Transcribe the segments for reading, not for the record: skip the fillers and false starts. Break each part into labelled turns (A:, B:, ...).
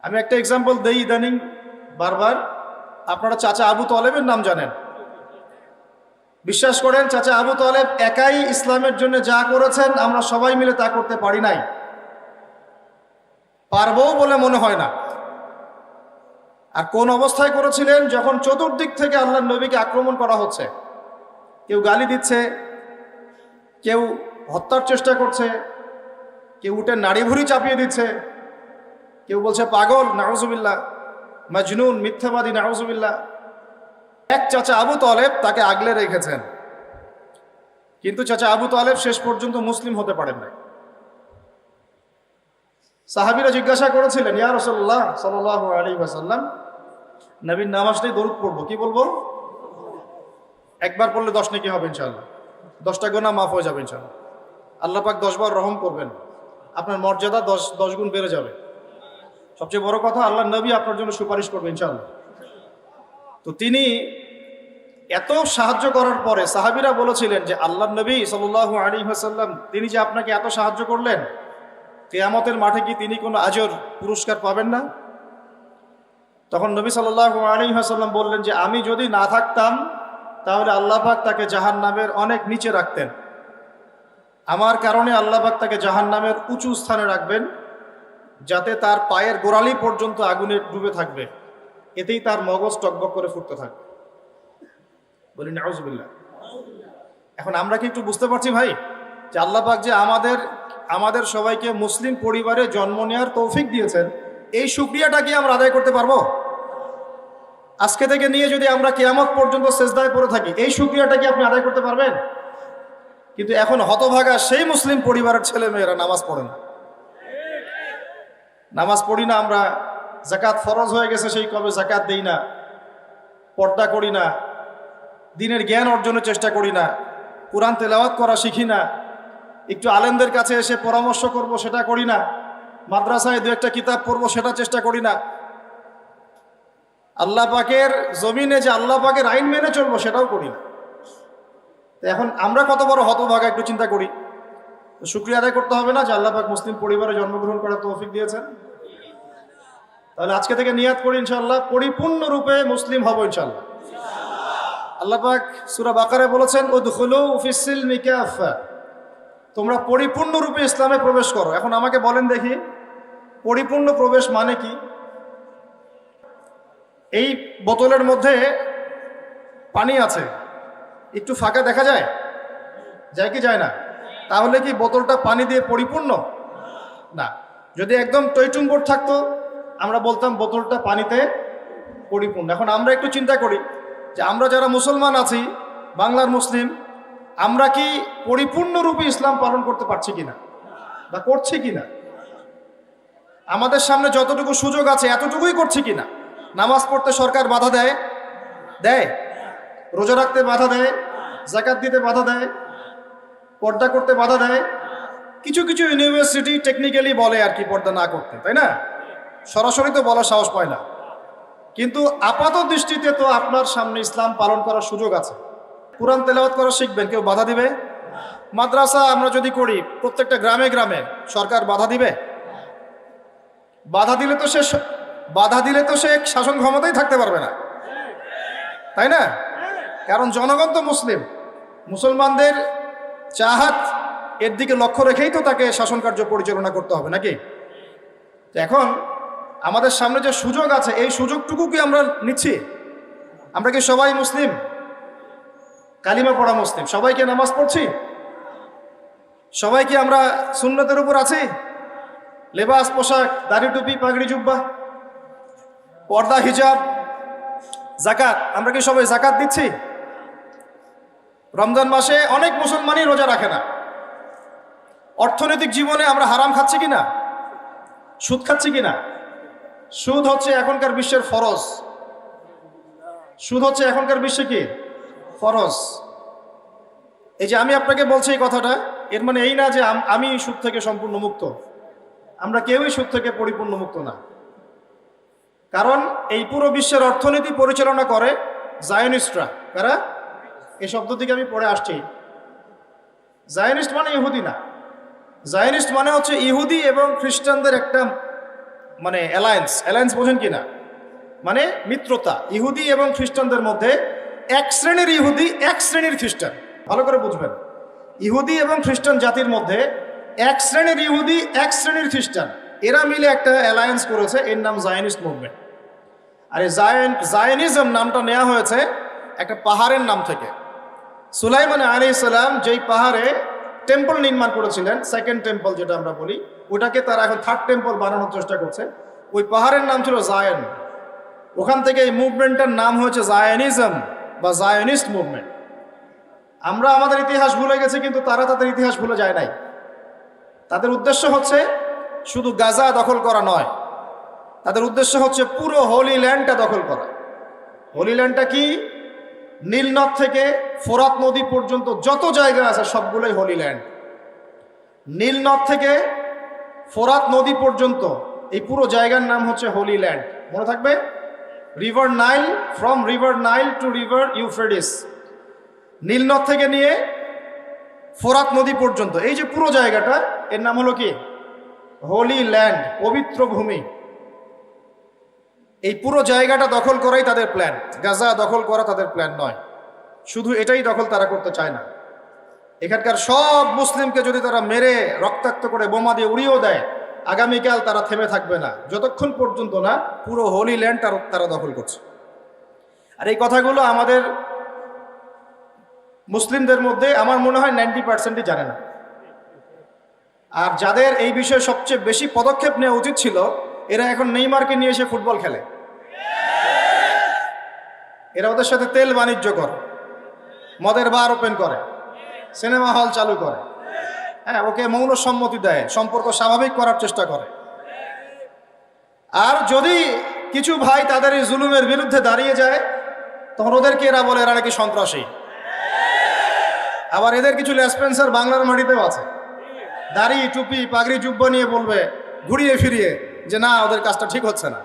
A: আমি একটা এক্সাম্পল দেই ইদানিং বারবার। আপনারা চাচা আবু তলেবের নাম জানেন। বিশ্বাস করেন, চাচা আবু তলেব একাই ইসলামের জন্য যা করেছেন আমরা সবাই মিলে তা করতে পারি নাই, পারবো বলে মনে হয় না। আর কোন অবস্থায় করেছিলেন? যখন চতুর্দিক থেকে আল্লাহর নবীকে আক্রমণ করা হচ্ছে, কেউ গালি দিচ্ছে, কেউ হত্যার চেষ্টা করছে, কেউ উঠে নাড়ি ভুড়ি চাপিয়ে দিচ্ছে, কেউ বলছে পাগল, নাউজুবিল্লাহ, মাজনুন, মিথ্যাবাদী, নাউজুবিল্লাহ। এক চাচা আবু তলেব তাকে আগলে রেখেছেন, কিন্তু চাচা আবু তলেব শেষ পর্যন্ত মুসলিম হতে পারেন নাই। সাহাবীরা জিজ্ঞাসা করেছিলেন, ইয়া রাসূলুল্লাহ সাল্লাল্লাহু আলাইহি ওয়াসাল্লাম, নবীর নামাজটাই দরুদ পড়বো, কি বলবো? একবার পড়লে 10 নেকি হবে ইনশাআল্লাহ, 10টা গুনাহ মাফ হয়ে যাবে ইনশাআল্লাহ। আল্লাহ পাক 10 বার রহম করবেন, আপনার মর্যাদা 10 গুণ বেড়ে যাবে। সবচেয়ে বড় কথা, আল্লাহর নবী আপনার জন্য সুপারিশ করবে ইনশাআল্লাহ। তো তিনি এত সাহায্য করার পরে সাহাবীরা বলেছিলেন যে আল্লাহর নবী সাল্লাল্লাহু আলাইহি ওয়াসাল্লাম তিনি যে আপনাকে এত সাহায্য করলেন, কিয়ামতের মাঠে কি তিনি কোনো আজর পুরস্কার পাবেন না? তখন নবী সাল্লাল্লাহু আলাইহি ওয়াসাল্লাম বললেন যে আমি যদি না থাকতাম তাহলে আল্লাহ পাক তাকে জাহান্নামের অনেক নিচে রাখতেন। আমার কারণে আল্লাহ পাক তাকে জাহান্নামের উঁচু স্থানে রাখবেন, যাতে তার পায়ের গোড়ালি পর্যন্ত আগুনে ডুবে থাকবে, এতেই তার মগজ টকবক করে ফুটতে থাকবে। বলি নাউজুবিল্লাহ। এখন আমরা কি একটু বুঝতে পারছি ভাই যে আল্লাহ পাক যে আমাদের সবাইকে মুসলিম পরিবারে জন্ম নেওয়ার তৌফিক দিয়েছেন, এই শুকরিয়াটা কি আমরা আদায় করতে পারবো? আজকে থেকে নিয়ে যদি আমরা কিয়ামত পর্যন্ত সেজদায় পড়ে থাকি, এই শুকরিয়াটা কি আপনি আদায় করতে পারবেন? কিন্তু এখন হতভাগা সেই মুসলিম পরিবারের ছেলে মেয়েরা নামাজ পড়ে না, নামাজ পড়ি না আমরা, যাকাত ফরজ হয়ে গেছে সেই কবে যাকাত দেই না, পর্দা করি না, দিনের জ্ঞান অর্জনের চেষ্টা করি না, কোরআন তেলাওয়াত করা শিখি না, একটু আলেমদের কাছে এসে পরামর্শ করব সেটা করি না, মাদ্রাসায় দু একটা কিতাব পড়বো সেটা চেষ্টা করি না, আল্লাহ পাকের জমিনে যে আল্লাহ পাকের আইন মেনে চলবো সেটাও করি না। তো এখন আমরা কত বড় হতভাগা একটু চিন্তা করি। তো শুকরিয়া আদায় করতে হবে না যে আল্লাহ পাক মুসলিম পরিবারে জন্মগ্রহণ করার তৌফিক দিয়েছেন? তাহলে আজকে থেকে নিয়াত করি ইনশাআল্লাহ পরিপূর্ণরূপে মুসলিম হব ইনশাআল্লাহ। আল্লাহ পাক সূরা বাকারায় বলেছেন, উদখুলু ফিস সিলমি কাফা, তোমরা পরিপূর্ণরূপে ইসলামে প্রবেশ করো। এখন আমাকে বলেন দেখি, পরিপূর্ণ প্রবেশ মানে কি? এই বোতলের মধ্যে পানি আছে, একটু ফাঁকা দেখা যায়, যায় কি যায় না? তাহলে কি বোতলটা পানি দিয়ে পরিপূর্ণ? না। যদি একদম টইটুম্বর থাকতো আমরা বলতাম বোতলটা পানিতে পরিপূর্ণ। এখন আমরা একটু চিন্তা করি যে আমরা যারা মুসলমান আছি, বাংলার মুসলিম, আমরা কি পরিপূর্ণরূপে ইসলাম পালন করতে পারছি কিনা বা করছি কিনা? আমাদের সামনে যতটুকু সুযোগ আছে এতটুকুই করছি কিনা? নামাজ পড়তে সরকার বাধা দেয়, রোজা রাখতে বাধা দেয়, যাকাত দিতে বাধা দেয়, পর্দা করতে বাধা দেয়। কিছু কিছু ইউনিভার্সিটি টেকনিক্যালি বলে আর কি পর্দা না করতে, তাই না? সরাসরি তো বলার সাহস পায় না, কিন্তু আপাত দৃষ্টিতে তো আপনার সামনে ইসলাম পালন করার সুযোগ আছে। কোরআন তেলাওয়াত করা শিখবেন, কেউ বাধা দিবে? মাদ্রাসা আমরা যদি করি প্রত্যেকটা গ্রামে গ্রামে, সরকার বাধা দিবে? বাধা দিলে তো সে শাসন ক্ষমতায় থাকতে পারবে না, তাই না? কারণ জনগণ তো মুসলমানদের চাহাত এর দিকে লক্ষ্য রেখেই তো তাকে শাসন কার্য পরিচালনা করতে হবে, নাকি? এখন আমাদের সামনে যে সুযোগ আছে, এই সুযোগটুকু কি আমরা নিচ্ছি? আমরা কি সবাই মুসলিম, কালিমা পড়া মুসলিম? সবাইকে নামাজ পড়ছি? সবাই কি আমরা সুন্নতের উপর আছি? লেবাস, পোশাক, দাড়ি, টুপি, পাগড়ি, জুব্বা, পর্দা, হিজাব, যাকাত, আমরা কি সবাই যাকাত দিচ্ছি? রমজান মাসে অনেক মুসলমানই রোজা রাখে না। অর্থনৈতিক জীবনে আমরা হারাম খাচ্ছি কিনা? সুদ খাচ্ছি কিনা? সুদ হচ্ছে এখনকার বিশ্বের ফরজ। সুদ হচ্ছে এখনকার বিশ্বে কি ফরজ। এই যে আমি আপনাকে বলছি এই কথাটা, এর মানে এই না যে আমি সুদ থেকে সম্পূর্ণ মুক্ত। আমরা কেউই সুদ থেকে পরিপূর্ণ মুক্ত না। কারণ এই পুরো বিশ্বের অর্থনীতি পরিচালনা করে জায়নিস্টরা। কারা? এই শব্দ থেকে আমি পড়ে আসছি। জায়নিস্ট মানে ইহুদি না, জায়নিস্ট মানে হচ্ছে ইহুদি এবং খ্রিস্টানদের একটা মানে অ্যালায়েন্স বোঝেন কি না? মানে মিত্রতা ইহুদি এবং খ্রিস্টানদের মধ্যে। এক শ্রেণীর ইহুদি, এক শ্রেণীর খ্রিস্টান, ভালো করে বুঝবেন। ইহুদি এবং খ্রিস্টান জাতির মধ্যে এক শ্রেণীর ইহুদি, এক শ্রেণীর খ্রিস্টান, এরা মিলে একটা অ্যালায়েন্স করেছে, এর নাম জায়নিস্ট মুভমেন্ট। আর এই জায়নিজম নামটা নেওয়া হয়েছে একটা পাহাড়ের নাম থেকে। সুলাইমান আলাইহিস সালাম যেই পাহাড়ে টেম্পল নির্মাণ করেছিলেন, সেকেন্ড টেম্পল যেটা আমরা বলি, ওটাকে তারা এখন থার্ড টেম্পল বানানোর চেষ্টা করছে। ওই পাহাড়ের নাম ছিল জায়ন। ওখান থেকে এই মুভমেন্টের নাম হয়েছে জায়নিজম বা জায়নিস্ট মুভমেন্ট। আমরা আমাদের ইতিহাস ভুলে গেছি, কিন্তু তারা তাদের ইতিহাস ভুলে যায় নাই। তাদের উদ্দেশ্য হচ্ছে শুধু গাজা দখল করা নয়, তাদের উদ্দেশ্য হচ্ছে পুরো হোলি ল্যান্ডটা দখল করা। হোলি ল্যান্ডটা কি? নীলনদ থেকে ফোরাত নদী পর্যন্ত যত জায়গা আছে সবগুলোই হোলি ল্যান্ড। নীলনদ থেকে ফোরাত নদী পর্যন্ত এই পুরো জায়গার নাম হচ্ছে হোলি ল্যান্ড। মনে থাকবে, river Nile, from river Nile to river Euphrates, নীলনদ থেকে নিয়ে ফোরাত নদী পর্যন্ত এই যে পুরো জায়গাটা, এর নাম হলো কি? হোলি ল্যান্ড, পবিত্র ভূমি। এই পুরো জায়গাটা দখল করাই তাদের প্ল্যান, গাজা দখল করা তাদের প্ল্যান নয়। শুধু এটাই দখল তারা করতে চায় না, এখানকার সব মুসলিমকে যদি তারা মেরে রক্তাক্ত করে বোমা দিয়ে উড়িয়েও দেয়, আগামীকাল তারা থেমে থাকবে না যতক্ষণ পর্যন্ত না পুরো হোলি ল্যান্ড তারা দখল করছে। আর এই কথাগুলো আমাদের মুসলিমদের মধ্যে আমার মনে হয় 90%ই জানে না। আর যাদের এই বিষয়ে সবচেয়ে বেশি পদক্ষেপ নেওয়া উচিত ছিল, এরা এখন নেইমারকে নিয়ে এসে ফুটবল খেলে, এরা ওদের সাথে তেল বাণিজ্য করে, মদের বার ওপেন করে, সিনেমা হল চালু করে, হ্যাঁ, ওকে মৌন সম্মতি দেয়, সম্পর্ক স্বাভাবিক করার চেষ্টা করে। আর যদি কিছু ভাই তাদের এই জুলুমের বিরুদ্ধে দাঁড়িয়ে যায়, তখন ওদেরকে এরা বলে এরা নাকি সন্ত্রাসী। আবার এদের কিছু লেসপেন্সার বাংলার মাটিতেও আছে, দাড়ি টুপি পাগড়ি জুব্বা নিয়ে বলবে ঘুরিয়ে ফিরিয়ে যে না, ওদের কাজটা ঠিক হচ্ছে না,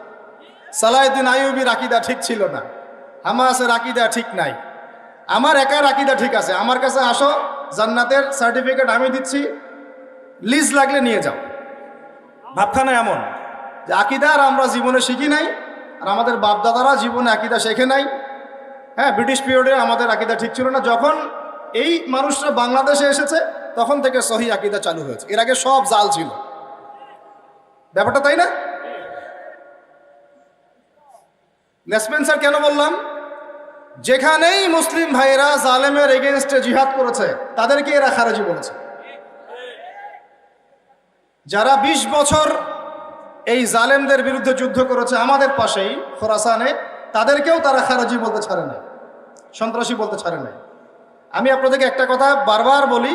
A: সালাউদ্দিন আইয়ুবীর আকীদা ঠিক ছিল না, হামাসের আকীদা ঠিক নাই, আমার একার আকীদা ঠিক আছে, আমার কাছে আসো, জান্নাতের সার্টিফিকেট আমি দিচ্ছি, লিজ লাগলে নিয়ে যাও। ভাবখানা এমন যে আকীদা আর আমরা জীবনে শিখি নাই, আর আমাদের বাপদাদারা জীবনে আকীদা শেখে নাই। হ্যাঁ, ব্রিটিশ পিরিয়ডে আমাদের আকীদা ঠিক ছিল না, যখন এই মানুষরা বাংলাদেশে এসেছে তখন থেকে সহি আকীদা চালু হয়েছে, এর আগে সব জাল ছিল। ব্যাপারটা তাই না? লেসপেন্সার কেন বললাম? যেখানেই মুসলিম ভাইয়েরা জালেমের এগেনস্টে জিহাদ করেছে তাদেরকে এরা খারেজি বলেছে। যারা 20 বছর এই জালেমদের বিরুদ্ধে যুদ্ধ করেছে আমাদের পাশেই খোরাসানে, তাদেরকেও তারা খারেজি বলতে ছাড়ে নাই, সন্ত্রাসী বলতে ছাড়ে নাই। আমি আপনাদেরকে একটা কথা বারবার বলি,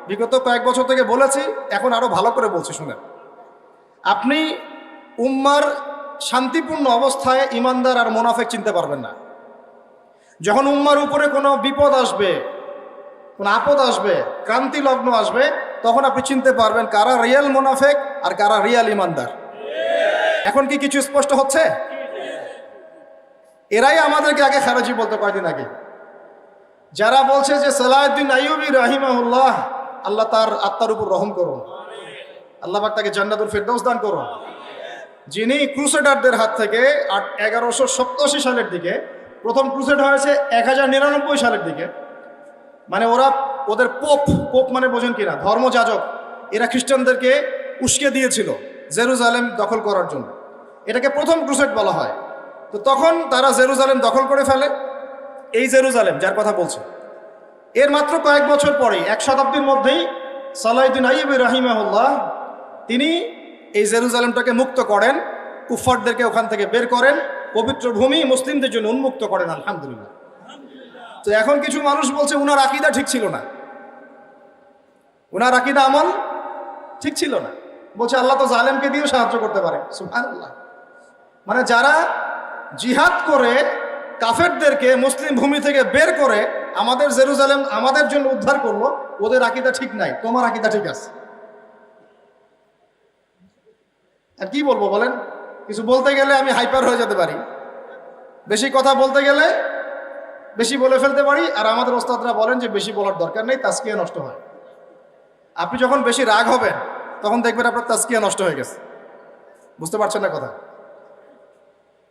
A: বিগত কয়েক বছর থেকে বলেছি, এখন আরো ভালো করে বলছি, শুনেন। আপনি উম্মার শান্তিপূর্ণ অবস্থায় ইমানদার আর মুনাফিক চিনতে পারবেন না। যখন উম্মার উপরে কোনো বিপদ আসবে, কোনো আপদ আসবে, ক্রান্তি লগ্ন আসবে, তখন আপনি চিনতে পারবেন কারা রিয়েল মুনাফিক আর কারা রিয়েল ইমানদার। এখন কি কিছু স্পষ্ট হচ্ছে? এরাই আমাদেরকে আগে খারেজি বলতে, কয়দিন আগে যারা বলছে যে সালাউদ্দিন আইয়ুবী রাহিমাহুল্লাহ, আল্লাহ তার আত্মার উপর রহম করুন, আল্লাহ পাক তাকে জান্নাতুল ফেরদাউস দান করুন, যিনি ক্রুসেডারদের হাত থেকে 1187 সালের দিকে, প্রথম ক্রুসেড হয়েছে 1099 সালের দিকে, মানে ওদের পোপ মানে বোঝেন কিনা, ধর্মযাজক, এরা খ্রিস্টানদেরকে উস্কে দিয়েছিল জেরুজালেম দখল করার জন্য, এটাকে প্রথম ক্রুসেড বলা হয়। তো তখন তারা জেরুজালেম দখল করে ফেলে, এই জেরুজালেম যার কথা বলছে, এর মাত্র কয়েক বছর পরেই, 1 শতাব্দীর মধ্যেই সালাউদ্দিন আইয়ুবী রাহিমাহুল্লাহ তিনি এই জেরুজালেমটাকে মুক্ত করেন, কুফফারদেরকে ওখান থেকে বের করেন, পবিত্র ভূমি মুসলিমদের জন্য উন্মুক্ত করেন, আলহামদুলিল্লাহ। তো এখন কিছু মানুষ বলছে উনার আকীদা ঠিক ছিল না, উনার আকীদা আমল ঠিক ছিল না, বলছে আল্লাহ তো জালেমকে দিয়েও সাহায্য করতে পারে, সুবহানাল্লাহ। মানে যারা জিহাদ করে কাফেরদেরকে মুসলিম ভূমি থেকে বের করে আমাদের জেরুজালেম আমাদের জন্য উদ্ধার করলো, ওদের আকীদা ঠিক নাই, তোমার আকীদা ঠিক আছে। আর কি বলবো বলেন? কিছু বলতে গেলে আমি হাইপার হয়ে যেতে পারি, বেশি কথা বলতে গেলে বেশি বলে ফেলতে পারি, আর আমাদের ওস্তাদরা বলেন যে বেশি বলার দরকার নেই, তাজকিয়া নষ্ট হয়। আপনি যখন বেশি রাগ হবেন তখন দেখবেন আপনার তাজকিয়া নষ্ট হয়ে গেছে। বুঝতে পারছেন না কথা?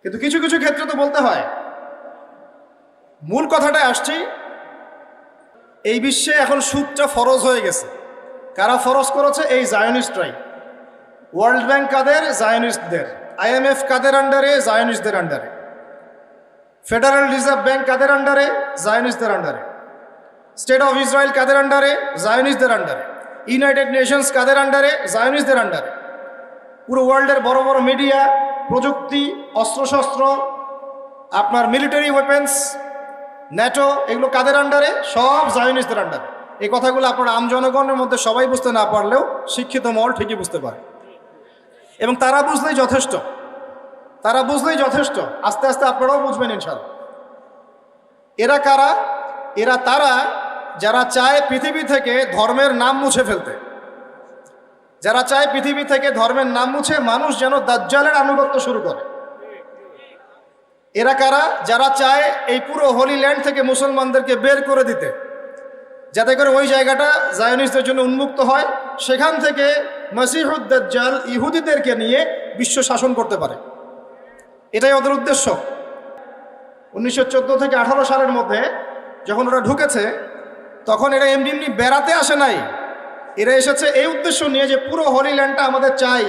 A: কিন্তু কিছু কিছু ক্ষেত্রে তো বলতে হয়। মূল কথাটায় আসছি, এই বিশ্বে এখন সুদটা ফরজ হয়ে গেছে। কারা ফরজ করেছে? এই জায়নিস্টরাই। ওয়ার্ল্ড ব্যাংক কাদের? জায়নিস্টদের। IMF কাদের আন্ডারে? জায়নিস্টদের আন্ডারে। ফেডারেল রিজার্ভ ব্যাংক কাদের আন্ডারে? জায়নিস্টদের আন্ডারে। স্টেট অফ ইসরায়েল কাদের আন্ডারে? জায়নিস্টদের আন্ডারে। ইউনাইটেড নেশনস কাদের আন্ডারে? জায়নিস্টদের আন্ডারে। পুরো ওয়ার্ল্ডের বড় বড় মিডিয়া, প্রযুক্তি, অস্ত্রশস্ত্র, আপনার মিলিটারি ওয়েপেন্স, ন্যাটো, এগুলো কাদের আন্ডারে? সব জায়নিস্টদের আন্ডারে। এই কথাগুলো আপনার আম জনগণের মধ্যে সবাই বুঝতে না পারলেও শিক্ষিত মহল ঠিকই বুঝতে পারে, এবং তারা বুঝলেই যথেষ্ট। তারা বুঝলেই যথেষ্ট। আস্তে আস্তে আপনারাও বুঝবেন ইনশাআল্লাহ। এরা কারা? এরা তারা যারা চায় পৃথিবী থেকে ধর্মের নাম মুছে ফেলতে, যারা চায় পৃথিবী থেকে ধর্মের নাম মুছে মানুষ যেন দাজ্জালের আনুগত্য শুরু করে। এরা কারা? যারা চায় এই পুরো হোলি ল্যান্ড থেকে মুসলমানদেরকে বের করে দিতে, যাতে করে ওই জায়গাটা জায়নিস্টদের জন্য উন্মুক্ত হয়, সেখান থেকে মসিহুদ দাজ্জাল ইহুদিদেরকে নিয়ে বিশ্ব শাসন করতে পারে। এটাই ওদের উদ্দেশ্য। 1914 থেকে 18 সালের মধ্যে যখন ওরা ঢুকেছে, তখন এরা এমনি এমনি বেড়াতে আসে নাই। এরা এসেছে এই উদ্দেশ্য নিয়ে যে পুরো হোলি ল্যান্ডটা আমাদের চাই,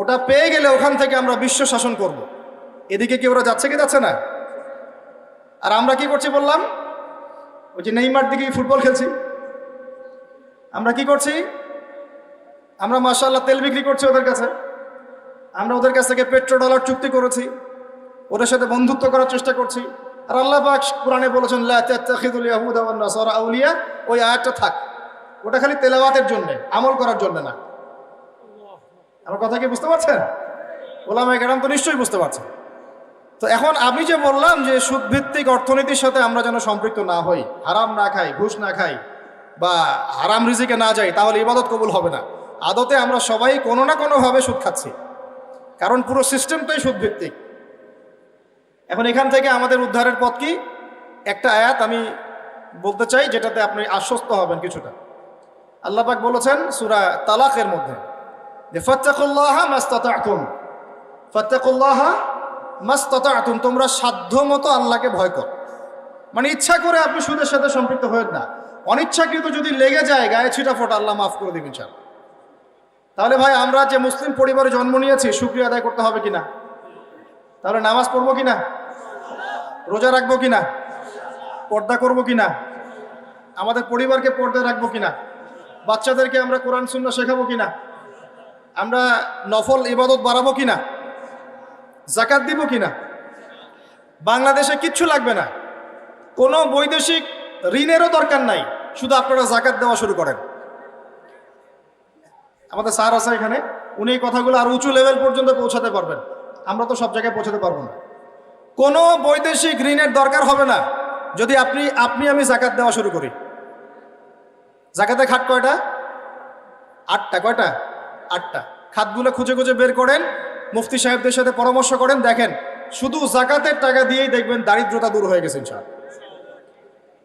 A: ওটা পেয়ে গেলে ওখান থেকে আমরা বিশ্ব শাসন করব। এদিকে কি ওরা যাচ্ছে কি যাচ্ছে না? আর আমরা কি করছি বললাম? ওই যে নেইমার দিকে ফুটবল খেলছি। আমরা কি করছি? আমরা মাশাআল্লাহ তেল বিক্রি করছি ওদের কাছে। আমরা ওদের কাছ থেকে পেট্রোডলার চুক্তি করেছি, ওদের সাথে বন্ধুত্ব করার চেষ্টা করছি। আর আল্লাহ পাক কোরআনে বলেছেন লা তাত্তাখিযুল ইয়াহুদা ওয়ান নাসারা আউলিয়া, ওই আয়াতটা থাক। ওটা খালি তেলাওয়াতের জন্য, আমল করার জন্য না। আমার কথা কি বুঝতে পারছেন? ওলামায়ে কেরাম তো নিশ্চয়ই বুঝতে পারছেন। তো এখন আমি যে বললাম যে সুদভিত্তিক অর্থনীতির সাথে আমরা যেন সম্পৃক্ত না হই, হারাম না খাই, ঘুষ না খাই, বা হারাম রিজিকে না যাই, তাহলে ইবাদত কবুল হবে না। আদতে আমরা সবাই কোনো না কোনোভাবে সুদ খাচ্ছি, কারণ পুরো সিস্টেমটাই সুদভিত্তিক। এখন এখান থেকে আমাদের উদ্ধারের পথ কি? একটা আয়াত আমি বলতে চাই, যেটাতে আপনি আশ্বস্ত হবেন কিছুটা। আল্লাহ পাক বলেছেন সূরা তালাকের মধ্যে যে ফাত্তাকুল্লাহা মাস্তাতাতুম, ফাত্তাকুল্লাহা মাস্তাতাতুম, তোমরা সাধ্য মতো আল্লাহকে ভয় করো। মানে ইচ্ছা করে আপনি সুদের সাথে সম্পৃক্ত হয়েন না। অনিচ্ছাকৃত যদি লেগে যায় গায়ে ছিটা ফোটা, আল্লাহ মাফ করে দিবেন ইনশাআল্লাহ। তাহলে ভাই আমরা যে মুসলিম পরিবারে জন্ম নিয়েছি, শুকরিয়া আদায় করতে হবে কিনা? তাহলে নামাজ পড়বো কিনা? রোজা রাখবো কিনা? পর্দা করবো কিনা? আমাদের পরিবারকে পর্দা রাখবো কিনা? বাচ্চাদেরকে আমরা কোরআন সুন্নাহ শেখাবো কিনা? আমরা নফল ইবাদত বাড়াবো কিনা? যাকাত দিব কিনা? বাংলাদেশে কিচ্ছু লাগবে না, কোনো বৈদেশিক ঋণেরও দরকার নাই, শুধু আপনারা যাকাত দেওয়া শুরু করেন। আমাদের স্যার আছে এখানে, উনি এই কথাগুলো আর উঁচু লেভেল পর্যন্ত পৌঁছাতে পারবেন। আমরা তো সব জায়গায় পৌঁছাতে পারবো না। কোনো বৈদেশিক ঋণের দরকার হবে না যদি আমি যাকাত দেওয়া শুরু করি। যাকাতের খাত কয়টা? 8টা। কয়টা? 8টা। খাতগুলো খুঁজে খুঁজে বের করেন, মুফতি সাহেবদের সাথে পরামর্শ করেন, দেখেন শুধু যাকাতের টাকা দিয়েই দেখবেন দারিদ্রতা দূর হয়ে গেছে ইনশাআল্লাহ।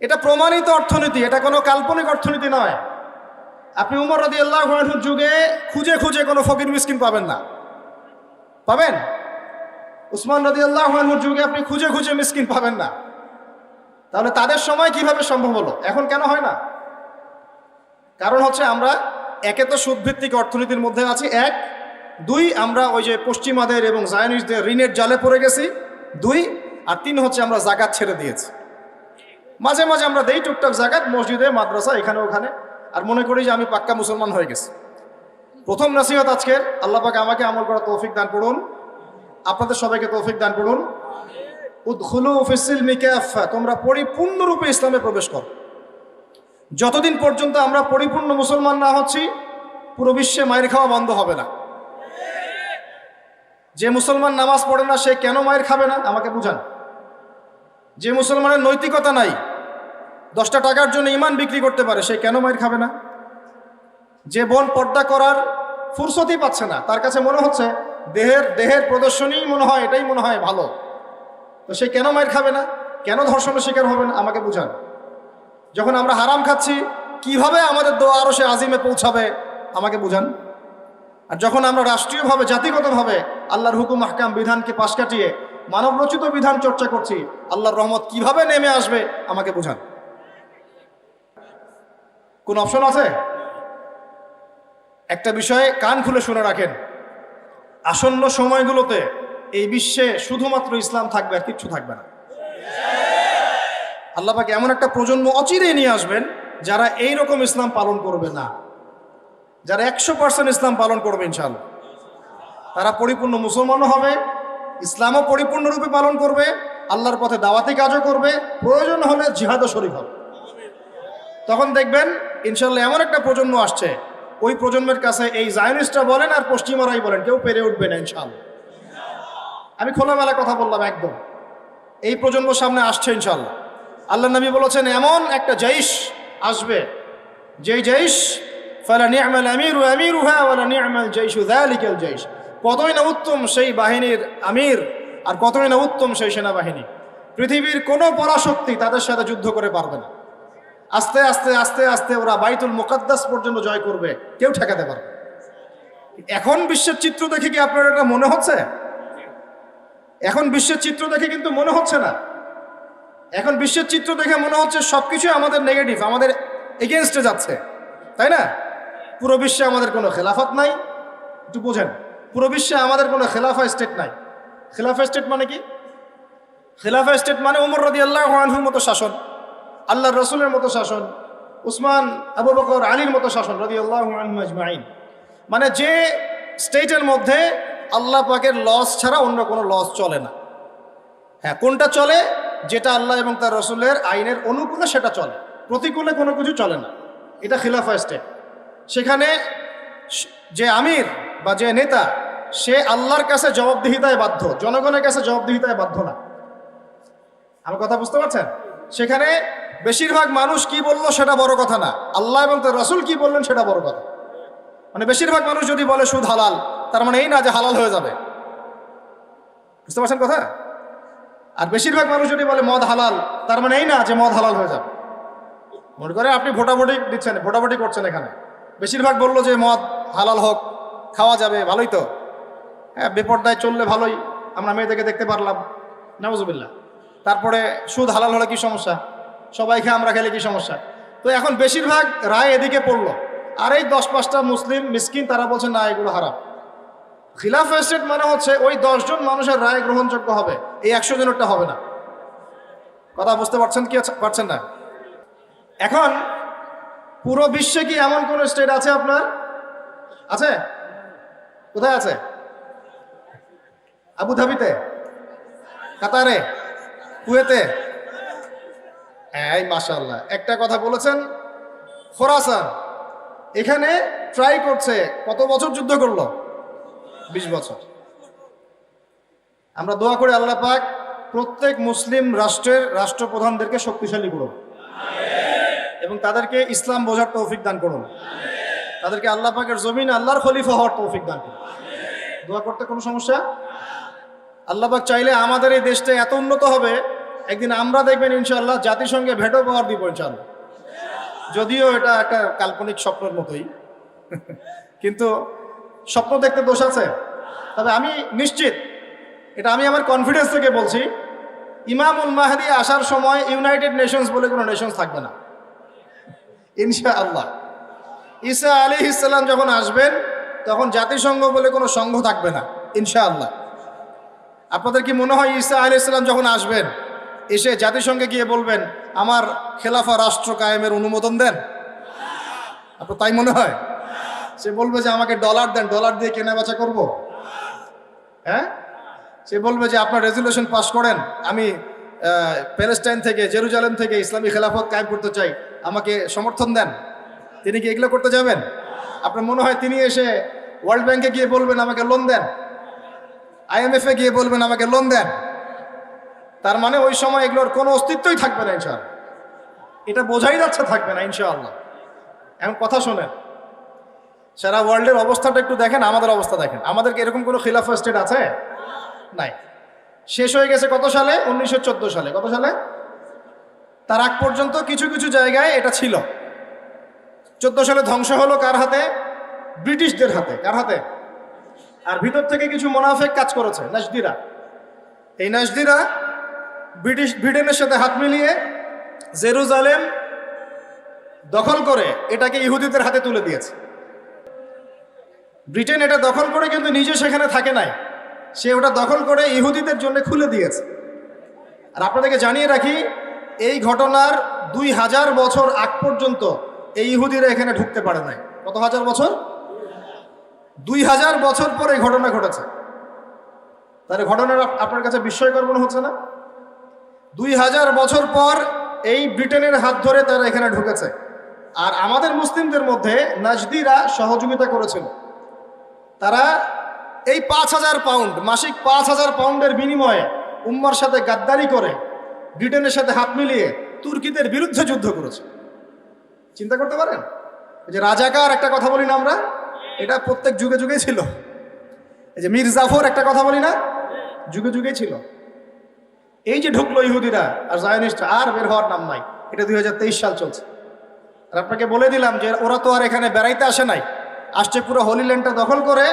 A: এটা প্রমাণিত অর্থনীতি, এটা কোনো কাল্পনিক অর্থনীতি নয়। আপনি উমর রাদিয়াল্লাহু আনহুর যুগে খুঁজে খুঁজে কোনো ফকির মিসকিন পাবেন না। পাবেন? উসমান রাদিয়াল্লাহু আনহুর যুগে আপনি খুঁজে খুঁজে মিসকিন পাবেন না। তাহলে তাদের সময় কিভাবে সম্ভব হলো, এখন কেন হয় না? কারণ হচ্ছে আমরা একে তো সুদভিত্তিক অর্থনীতির মধ্যে আছি, 1, 2 আমরা ওই যে পশ্চিমাদের এবং জায়নিস্টদের ঋণের জালে পড়ে গেছি, 2, আর 3 হচ্ছে আমরা যাকাত ছেড়ে দিয়েছি। মাঝে মাঝে আমরা দেই টুকটাক যাকাত মসজিদে, মাদ্রাসা, এখানে ওখানে, আর মনে করি যে আমি পাক্কা মুসলমান হয়ে গেছি। প্রথম নসিহত আজকের, আল্লাহ পাক আমাকে আমল করার তৌফিক দান করুন, আপনাদের সবাইকে তৌফিক দান করুন। উদখুলু ফিস-সিলমি কাফা, তোমরা পরিপূর্ণরূপে ইসলামে প্রবেশ করো। যতদিন পর্যন্ত আমরা পরিপূর্ণ মুসলমান না হচ্ছি, পুরো বিশ্বে মায়ের খাওয়া বন্ধ হবে না। যে মুসলমান নামাজ পড়ে না, সে কেন মায়ের খাবে না আমাকে বুঝান। যে মুসলমানের নৈতিকতা নাই, 10টা টাকার জন্য ইমান বিক্রি করতে পারে, সে কেন মায়ের খাবে না? যে বোন পর্দা করার ফুরসতই পাচ্ছে না, তার কাছে মনে হচ্ছে দেহের প্রদর্শনী মনে হয়, এটাই মনে হয় ভালো, তো সে কেন মায়ের খাবে না? কেন ধর্ষণের শিকার হবে না আমাকে বুঝান। যখন আমরা হারাম খাচ্ছি, কিভাবে আমাদের দোয়া আরো সে আজিমে পৌঁছাবে আমাকে বুঝান। আর যখন আমরা রাষ্ট্রীয়ভাবে জাতিগতভাবে আল্লাহর হুকুম আহকাম বিধানকে পাশ কাটিয়ে মানবরচিত বিধান চর্চা করছি, আল্লাহর রহমত কিভাবে নেমে আসবে আমাকে বোঝান। কোন অপশন আছে? একটা বিষয়ে কান খুলে শুনে রাখেন, আসন্ন সময়গুলোতে এই বিশ্বে শুধুমাত্র ইসলাম থাকবে, আর কিচ্ছু থাকবে না। আল্লাহ পাক এমন একটা প্রজন্ম অচিরেই নিয়ে আসবেন যারা এই রকম ইসলাম পালন করবে না, যারা 100% ইসলাম পালন করবে ইনশাআল্লাহ। তারা পরিপূর্ণ মুসলমানও হবে, ইসলামও পরিপূর্ণরূপে পালন করবে, আল্লাহর পথে দাওয়াতি কাজও করবে, প্রয়োজন হলে জিহাদও শরীক হবে। তখন দেখবেন ইনশাআল্লাহ এমন একটা প্রজন্ম আসছে, ওই প্রজন্মের কাছে এই জায়নিস্টরা বলেন আর পশ্চিমারাই বলেন, কেউ পেরে উঠবে না ইনশাআল্লাহ। আমি খোলামেলা কথা বললাম একদম, এই প্রজন্ম সামনে আসছে ইনশাআল্লাহ। আল্লাহ নবী বলেছেন এমন একটা জৈশ আসবে, যেই জৈশ ফালা নি'মাল আমিরু আমিরুহা ওয়ালা নি'মাল জাইশু যালিকাল জাইশ, কতই না উত্তম সেই বাহিনীর আমির আর কতই না উত্তম সেই সেনাবাহিনী। পৃথিবীর কোনো পরাশক্তি তাদের সাথে যুদ্ধ করে পারবে না। আস্তে আস্তে আস্তে আস্তে ওরা বাইতুল মুকাদ্দাস পর্যন্ত জয় করবে, কেউ ঠেকাতে পারবে। এখন বিশ্বের চিত্র দেখে কি আপনার এটা মনে হচ্ছে? এখন বিশ্বের চিত্র দেখে কিন্তু মনে হচ্ছে না। এখন বিশ্বের চিত্র দেখে মনে হচ্ছে সবকিছু আমাদের নেগেটিভ, আমাদের এগেনস্টে যাচ্ছে, তাই না? পুরো বিশ্বে আমাদের কোনো খেলাফত নাই, একটু বোঝেন। পুরো বিশ্বে আমাদের কোনো খেলাফা স্টেট নাই। খেলাফা স্টেট মানে কি? খেলাফা স্টেট মানে ওমর রাদিয়াল্লাহু আনহুর মতো শাসন, আল্লাহর রাসূলের মতো শাসন, উসমান আবু বকর আলীর মতো শাসন রাদিয়াল্লাহু আনহুম আজমাইন। মানে যে স্টেটের মধ্যে আল্লাহ পাকের লস ছাড়া অন্য কোনো লস চলে না। হ্যাঁ, কোনটা চলে? যেটা আল্লাহ এবং তার রাসূলের আইনের অনুকূলে সেটা চলে, প্রতিকূলে কোনো কিছু চলে না। এটা খিলাফা স্টেট। সেখানে যে আমির বা যে নেতা, সে আল্লাহর কাছে জবাবদিহিতায় বাধ্য, জনগণের কাছে জবাবদিহিতায় বাধ্য না। আমার কথা বুঝতে পারছেন? সেখানে বেশিরভাগ মানুষ কি বললো সেটা বড় কথা না, আল্লাহ এবং তার রাসূল কি বললেন সেটা বড় কথা। মানে বেশিরভাগ মানুষ যদি বলে সুদ হালাল, তার মানে এই না যে হালাল হয়ে যাবে। বুঝতে পারছেন কথা? আর বেশিরভাগ মানুষ যদি বলে মদ হালাল, তার মানে এই না যে মদ হালাল হয়ে যাবে। মনে করে আপনি ভোটাভুটি দিচ্ছেন, ভোটাভুটি করছেন, এখানে বেশিরভাগ বললো যে মদ হালাল হোক, খাওয়া যাবে, ভালোই তো। হ্যাঁ, বেপর্দায় চললে ভালোই, আমরা মেয়েদেরকে দেখতে পারলাম, নাউজুবিল্লাহ। তারপরে সুদ হালাল হলে কি সমস্যা? সবাই খেয়ে আমরা খেলে কি সমস্যা? তো এখন বেশিরভাগ রায় এদিকে পড়লো, আর এই 10-5টা মুসলিম মিসকিন তারা বলছে না এগুলো হারাম। খিলাফা স্টেট মানে হচ্ছে ওই 10 জন মানুষের রায় গ্রহণযোগ্য হবে, এই 100 জনেরটা হবে না। কথা বুঝতে পারছেন কি পারছেন না? এখন পুরো বিশ্বে কি এমন কোন স্টেট আছে আপনার? আছে? কোথায় আছে? আবুধাবিতে, কাতারে, কুয়েতে? এই মাশাআল্লাহ, একটা কথা বলেছেন। খোরাসান, এখানে ট্রাই করছে, কত বছর যুদ্ধ করলো? 20 বছর। আমরা দোয়া করি আল্লাহ পাক প্রত্যেক মুসলিম রাষ্ট্রের রাষ্ট্রপ্রধানদেরকে শক্তিশালী করুন এবং তাদেরকে ইসলাম বোঝার তৌফিক দান করুন, তাদেরকে আল্লাহ পাকের জমিন আল্লাহর খলিফা হওয়ার তৌফিক দান করুন। দোয়া করতে কোনো সমস্যা? আল্লাহ পাক চাইলে আমাদের এই দেশটা এত উন্নত হবে, একদিন আমরা দেখবেন ইনশাআল্লাহ জাতিসংঘে ভেটো পাওয়ার দিব ইনশাআল্লাহ। যদিও এটা একটা কাল্পনিক স্বপ্নের মতোই, কিন্তু স্বপ্ন দেখতে দোষ আছে। তবে আমি নিশ্চিত, এটা আমি আমার কনফিডেন্স থেকে বলছি, ইমামুল মাহদি আসার সময় ইউনাইটেড নেশনস বলে কোনো নেশনস থাকবে না ইনশাআল্লাহ। ঈসা আলাইহিস সালাম যখন আসবেন তখন জাতিসংঘ বলে কোনো সংঘ থাকবে না ইনশাআল্লাহ। আপনাদের কি মনে হয় ঈসা আলাইহিস সালাম যখন আসবেন, এসে জাতিসংঘে গিয়ে বলবেন আমার খেলাফা রাষ্ট্র কায়েমের অনুমোদন দেন? আপনার তাই মনে হয়? সে বলবে যে আমাকে ডলার দেন, ডলার দিয়ে কেনা বেচা করবো? হ্যাঁ, সে বলবে যে আপনার রেজুলেশন পাস করেন, আমি প্যালেস্টাইন থেকে, জেরুজালেম থেকে ইসলামী খেলাফত কায়েম করতে চাই, আমাকে সমর্থন দেন। তিনি কি এগুলো করতে যাবেন? আপনার মনে হয় তিনি এসে ওয়ার্ল্ড ব্যাংকে গিয়ে বলবেন আমাকে লোন দেন, IMF এ গিয়ে বলবেন আমাকে লোন দেন? তার মানে ওই সময় এগুলোর কোনো অস্তিত্বই থাকবে না ইনশাআল্লাহ। এটা বোঝাই যাচ্ছে থাকবে না ইনশাআল্লাহ। এখন কথা শোনেন, সারা ওয়ার্ল্ডের অবস্থাটা একটু দেখেন, আমাদের অবস্থা দেখেন। আমাদেরকে এরকম কোনো খিলাফা স্টেট আছে? নাই। শেষ হয়ে গেছে কত সালে? 1914 সালে। কত সালে? তার আগ পর্যন্ত কিছু কিছু জায়গায় এটা ছিল। 14 সালে ধ্বংস হলো কার হাতে? ব্রিটিশদের হাতে। কার হাতে? আর ভিতর থেকে কিছু মুনাফিক কাজ করেছে, নাজদিরা। এই নাজদিরা ব্রিটেনের সাথে হাত মিলিয়ে জেরুজালেম দখল করে এটাকে ইহুদিদের হাতে তুলে দিয়েছে। ব্রিটেন এটা দখল করে কিন্তু নিজে সেখানে থাকে নাই, সে ওটা দখল করে ইহুদিদের জন্য খুলে দিয়েছে। আর আপনাদেরকে জানিয়ে রাখি, এই ঘটনার 2000 বছর আগ পর্যন্ত এই ইহুদিরা এখানে ঢুকতে পারে নাই। কত হাজার বছর? 2000 বছর পর এই ঘটনা ঘটেছে। তাহলে ঘটনাটা আপনার কাছে বিস্ময়কর মনে হচ্ছে না? 2000 বছর পর এই ব্রিটেনের হাত ধরে তারা এখানে ঢুকেছে। আর আমাদের মুসলিমদের মধ্যে নাজদিরা সহযোগিতা করেছিল। তারা এই 5000 পাউন্ড, মাসিক 5000 পাউন্ডের বিনিময়ে উম্মার সাথে গাদ্দারি করে ব্রিটেনের সাথে হাত মিলিয়ে তুর্কিদের বিরুদ্ধে যুদ্ধ করেছে। চিন্তা করতে পারেন? যে রাজাকার একটা কথা বলি না আমরা, এটা প্রত্যেক যুগে যুগেই ছিল। এই যে মীর জাফর একটা কথা বলি না, যুগে যুগেই ছিল। এই যে ঢুকলো ইহুদিরা আর জায়নিস্ট, আর বের হওয়ার নাম নাই। এটা 2023 সাল চলছে। আর আপনাকে বলে দিলাম যে ওরা তো আর এখানে বেড়াইতে আসে নাই, আসছে পুরো হোলি ল্যান্ডটা দখল করে